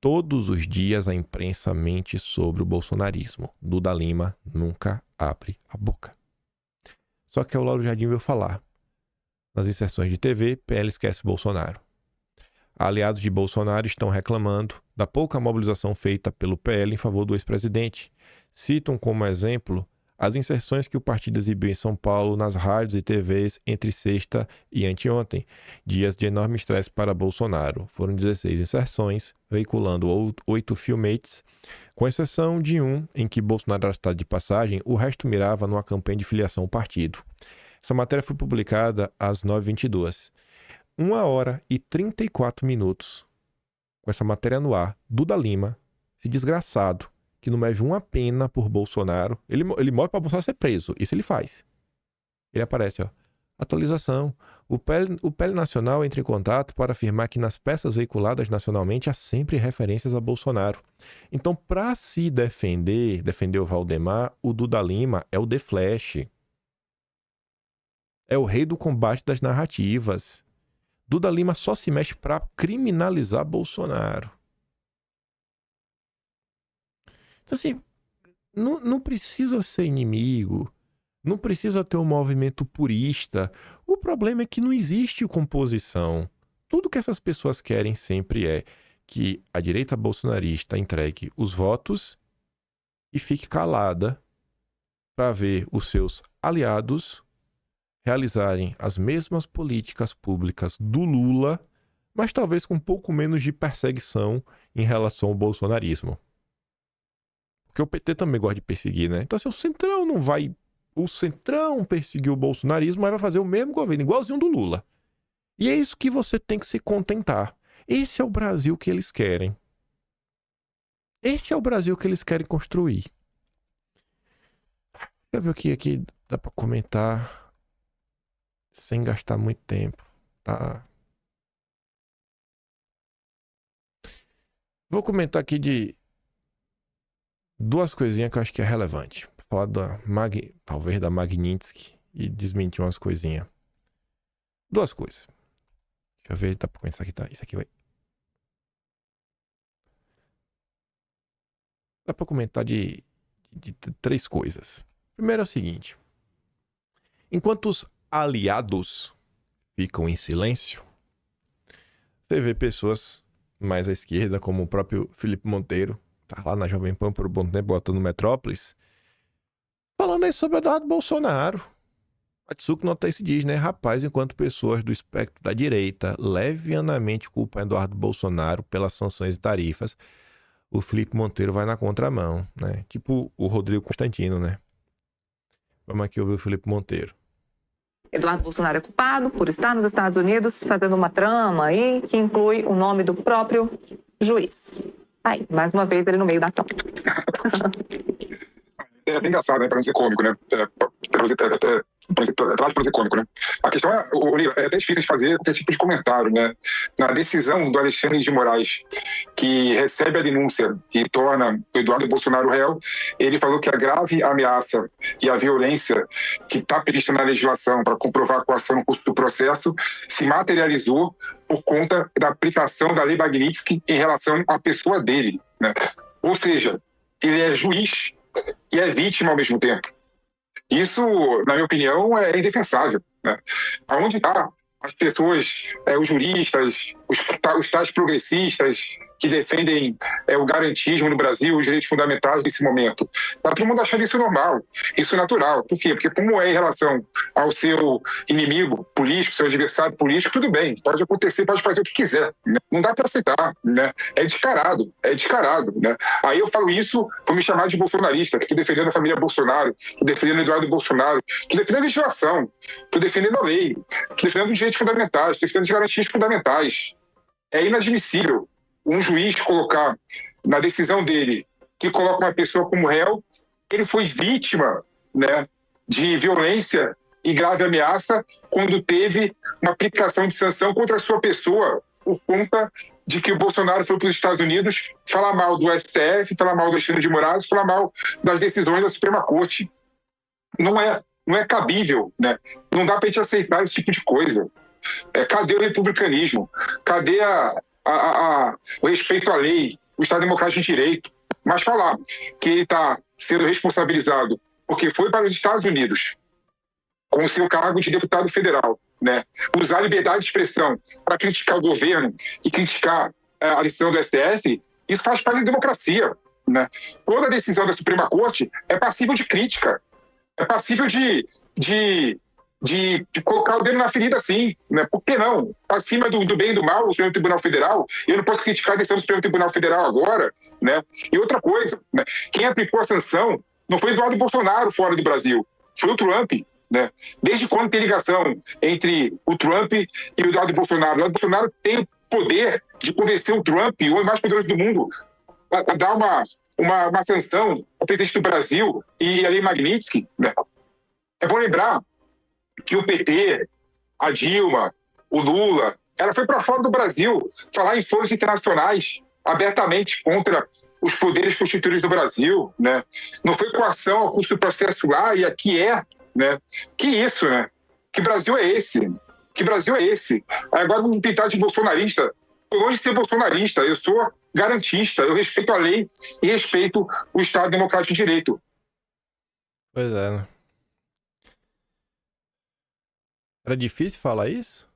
Todos os dias a imprensa mente sobre o bolsonarismo. Duda Lima nunca abre a boca. Só que o Lauro Jardim veio falar. Nas inserções de TV, PL esquece Bolsonaro. Aliados de Bolsonaro estão reclamando da pouca mobilização feita pelo PL em favor do ex-presidente. Citam como exemplo as inserções que o partido exibiu em São Paulo nas rádios e TVs entre sexta e anteontem, dias de enorme estresse para Bolsonaro. Foram 16 inserções, veiculando 8 filmetes, com exceção de um em que Bolsonaro era citado de passagem, o resto mirava numa campanha de filiação ao partido. Essa matéria foi publicada às 9h22. 1 hora e 34 minutos com essa matéria no ar. Duda Lima, esse desgraçado, que não meve uma pena por Bolsonaro. Ele morre para Bolsonaro ser preso. Isso ele faz. Ele aparece, ó. Atualização. O PL Nacional entra em contato para afirmar que nas peças veiculadas nacionalmente há sempre referências a Bolsonaro. Então, para se defender o Valdemar, o Duda Lima é o The Flash. é o rei do combate das narrativas. Duda Lima só se mexe para criminalizar Bolsonaro. Então, assim, não precisa ser inimigo, não precisa ter um movimento purista. O problema é que não existe composição. Tudo que essas pessoas querem sempre é que a direita bolsonarista entregue os votos e fique calada para ver os seus aliados realizarem as mesmas políticas públicas do Lula, mas talvez com um pouco menos de perseguição em relação ao bolsonarismo. Porque o PT também gosta de perseguir, né? Então, assim, o Centrão não vai... O Centrão perseguir o bolsonarismo, mas vai fazer o mesmo governo, igualzinho do Lula. E é isso que você tem que se contentar. Esse é o Brasil que eles querem. Esse é o Brasil que eles querem construir. Deixa eu ver o que aqui dá pra comentar sem gastar muito tempo, tá? Vou comentar aqui de duas coisinhas que eu acho que é relevante. Vou falar talvez da Magnitsky e desmentir umas coisinhas. Duas coisas. Deixa eu ver, dá pra começar aqui, tá? Isso aqui vai... Dá pra comentar de três coisas. Primeiro é o seguinte. Enquanto os aliados ficam em silêncio, você vê pessoas mais à esquerda, como o próprio Felipe Monteiro, tá lá na Jovem Pan por um bom tempo, botando Metrópolis, falando aí sobre o Eduardo Bolsonaro. Atsuko Notense diz, né? Rapaz, enquanto pessoas do espectro da direita levianamente culpam Eduardo Bolsonaro pelas sanções e tarifas, o Felipe Monteiro vai na contramão, né? Tipo o Rodrigo Constantino, né? Vamos aqui ouvir o Felipe Monteiro. Eduardo Bolsonaro é culpado por estar nos Estados Unidos fazendo uma trama aí que inclui o nome do próprio juiz. Aí, mais uma vez, ele no meio da ação. É até engraçado, né? Pra não dizer cômico, né? Pra não dizer cômico, né? A questão é, é até difícil de fazer qualquer tipo de comentário, né? Na decisão do Alexandre de Moraes, que recebe a denúncia e torna o Eduardo Bolsonaro réu, ele falou que a grave ameaça e a violência que está prevista na legislação para comprovar a coação no curso do processo se materializou por conta da aplicação da lei Magnitsky em relação à pessoa dele, né? Ou seja, ele é juiz e é vítima ao mesmo tempo. Isso, na minha opinião, é indefensável, né? Aonde está as pessoas, os juristas, os tais progressistas que defendem o garantismo no Brasil, os direitos fundamentais nesse momento? Está todo mundo achando isso normal, isso natural. Por quê? Porque como é em relação ao seu inimigo político, seu adversário político, tudo bem, pode acontecer, pode fazer o que quiser, né? Não dá para aceitar, né? É descarado, né? Aí eu falo isso por me chamar de bolsonarista, que estou defendendo a família Bolsonaro, estou defendendo Eduardo Bolsonaro, estou defendendo a legislação, estou defendendo a lei, estou defendendo os direitos fundamentais, estou defendendo as garantias fundamentais. É inadmissível um juiz colocar na decisão dele, que coloca uma pessoa como réu, ele foi vítima, né, de violência e grave ameaça quando teve uma aplicação de sanção contra a sua pessoa por conta de que o Bolsonaro foi para os Estados Unidos falar mal do STF, falar mal do Alexandre de Moraes, falar mal das decisões da Suprema Corte. Não é cabível, né? Não dá para a gente aceitar esse tipo de coisa. Cadê o republicanismo? Cadê o respeito à lei, o Estado Democrático de Direito? Mas falar que ele está sendo responsabilizado porque foi para os Estados Unidos com o seu cargo de deputado federal, né? Usar a liberdade de expressão para criticar o governo e criticar a decisão do STF, isso faz parte da democracia, né? Toda decisão da Suprema Corte é passível de crítica, é passível de colocar o dedo na ferida, sim, né? Por que não? Acima do bem e do mal, o Supremo Tribunal Federal, eu não posso criticar a decisão do Supremo Tribunal Federal agora, né? E outra coisa, né? Quem aplicou a sanção não foi Eduardo Bolsonaro fora do Brasil, foi o Trump, né? Desde quando tem ligação entre o Trump e o Eduardo Bolsonaro? O Eduardo Bolsonaro tem o poder de convencer o Trump, o homem mais poderoso do mundo, a dar uma sanção ao presidente do Brasil e a lei Magnitsky, né? É bom lembrar que o PT, a Dilma, o Lula, ela foi para fora do Brasil falar em foros internacionais abertamente contra os poderes constituídos do Brasil, né? Não foi coação ao curso do processo lá e aqui né? Que isso, né? Que Brasil é esse? Que Brasil é esse? Agora vamos tentar de bolsonarista. Tô longe de ser bolsonarista, eu sou garantista, eu respeito a lei e respeito o Estado Democrático de Direito. Pois é, né? Era difícil falar isso?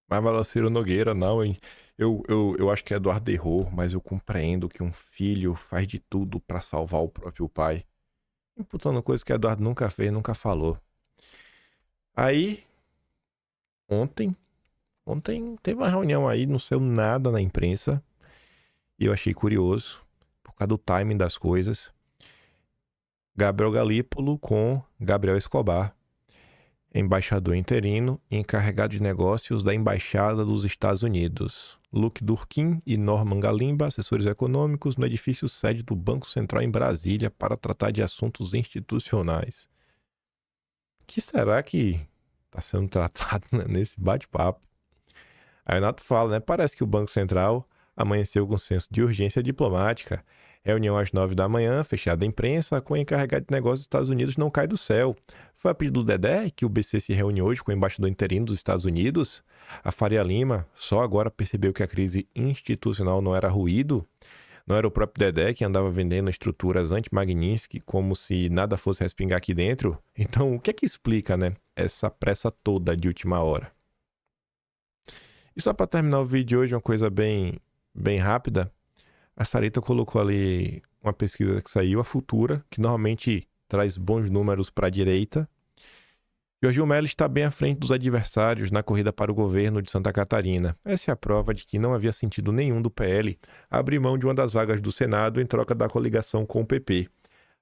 Mas Ciro Nogueira, não, hein? Eu acho que Eduardo errou, mas eu compreendo que um filho faz de tudo pra salvar o próprio pai. Imputando coisa que Eduardo nunca fez, nunca falou. Aí, ontem teve uma reunião aí, não saiu nada na imprensa. E eu achei curioso, por causa do timing das coisas. Gabriel Galípolo com Gabriel Escobar, embaixador interino e encarregado de negócios da Embaixada dos Estados Unidos. Luke Durkin e Norman Galimba, assessores econômicos, no edifício sede do Banco Central em Brasília para tratar de assuntos institucionais. O que será que está sendo tratado nesse bate-papo? Aí o Renato fala, né? Parece que o Banco Central amanheceu com senso de urgência diplomática. Reunião às 9 da manhã, fechada à imprensa, com o encarregado de negócios dos Estados Unidos não cai do céu. Foi a pedido do Dedé que o BC se reúne hoje com o embaixador interino dos Estados Unidos. A Faria Lima só agora percebeu que a crise institucional não era ruído. Não era o próprio Dedé que andava vendendo estruturas anti-Magnitsky como se nada fosse respingar aqui dentro. Então, o que é que explica, né, essa pressa toda de última hora? E só para terminar o vídeo de hoje, uma coisa bem rápida. A Sarita colocou ali uma pesquisa que saiu, a Futura, que normalmente traz bons números para a direita. Jorginho Melo está bem à frente dos adversários na corrida para o governo de Santa Catarina. Essa é a prova de que não havia sentido nenhum do PL abrir mão de uma das vagas do Senado em troca da coligação com o PP.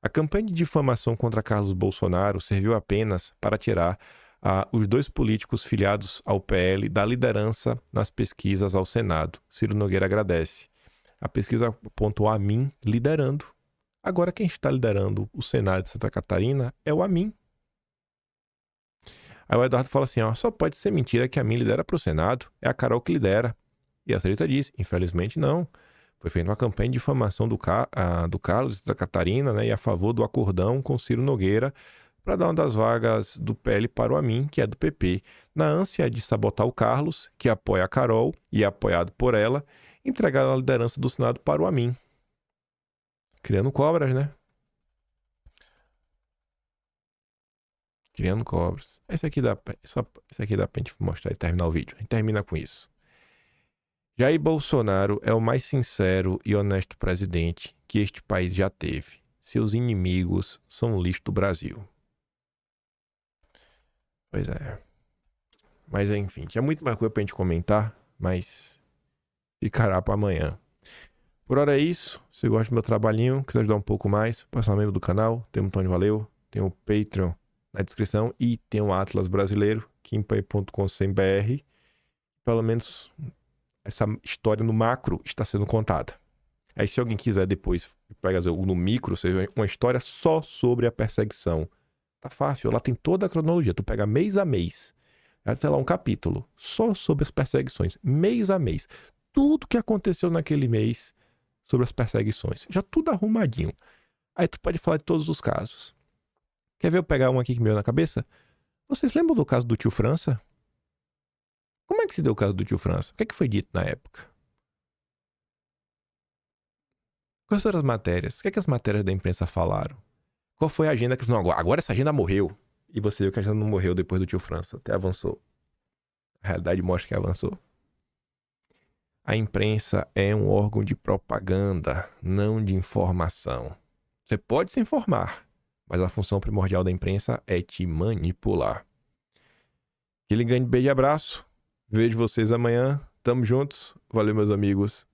A campanha de difamação contra Carlos Bolsonaro serviu apenas para tirar os dois políticos filiados ao PL da liderança nas pesquisas ao Senado. Ciro Nogueira agradece. A pesquisa apontou a Amin liderando. Agora quem está liderando o Senado de Santa Catarina é o Amin. Aí o Eduardo fala assim, ó, só pode ser mentira que a Amin lidera para o Senado, é a Carol que lidera. E a Sarita diz, infelizmente não. Foi feita uma campanha de difamação do Carlos de Santa Catarina, né, e a favor do acordão com Ciro Nogueira para dar uma das vagas do PL para o Amin, que é do PP, na ânsia de sabotar o Carlos, que apoia a Carol e é apoiado por ela, entregar a liderança do Senado para o Amin. Criando cobras, né? Criando cobras. Esse aqui dá pra gente mostrar e terminar o vídeo. A gente termina com isso. Jair Bolsonaro é o mais sincero e honesto presidente que este país já teve. Seus inimigos são o lixo do Brasil. Pois é. Mas enfim, tinha muito mais coisa pra gente comentar, mas ficará para amanhã. Por hora é isso. Se você gosta do meu trabalhinho, quiser ajudar um pouco mais, passa um membro do canal. Tem um botão de valeu, tem o Patreon na descrição e tem o Atlas Brasileiro, kimpay.com.br. Pelo menos essa história no macro está sendo contada. Aí se alguém quiser depois pegar no micro, seja uma história só sobre a perseguição. Tá fácil, lá tem toda a cronologia. Tu pega mês a mês. Vai ter lá um capítulo só sobre as perseguições, mês a mês. Tudo que aconteceu naquele mês sobre as perseguições. Já tudo arrumadinho. Aí tu pode falar de todos os casos. Quer ver eu pegar um aqui que me veio na cabeça? Vocês lembram do caso do tio França? Como é que se deu o caso do tio França? O que é que foi dito na época? Quais foram as matérias? O que é que as matérias da imprensa falaram? Qual foi a agenda que... Não, agora essa agenda morreu. E você viu que a agenda não morreu depois do tio França. Até avançou. A realidade mostra que avançou. A imprensa é um órgão de propaganda, não de informação. Você pode se informar, mas a função primordial da imprensa é te manipular. Aquele grande beijo e abraço. Vejo vocês amanhã. Tamo juntos. Valeu, meus amigos.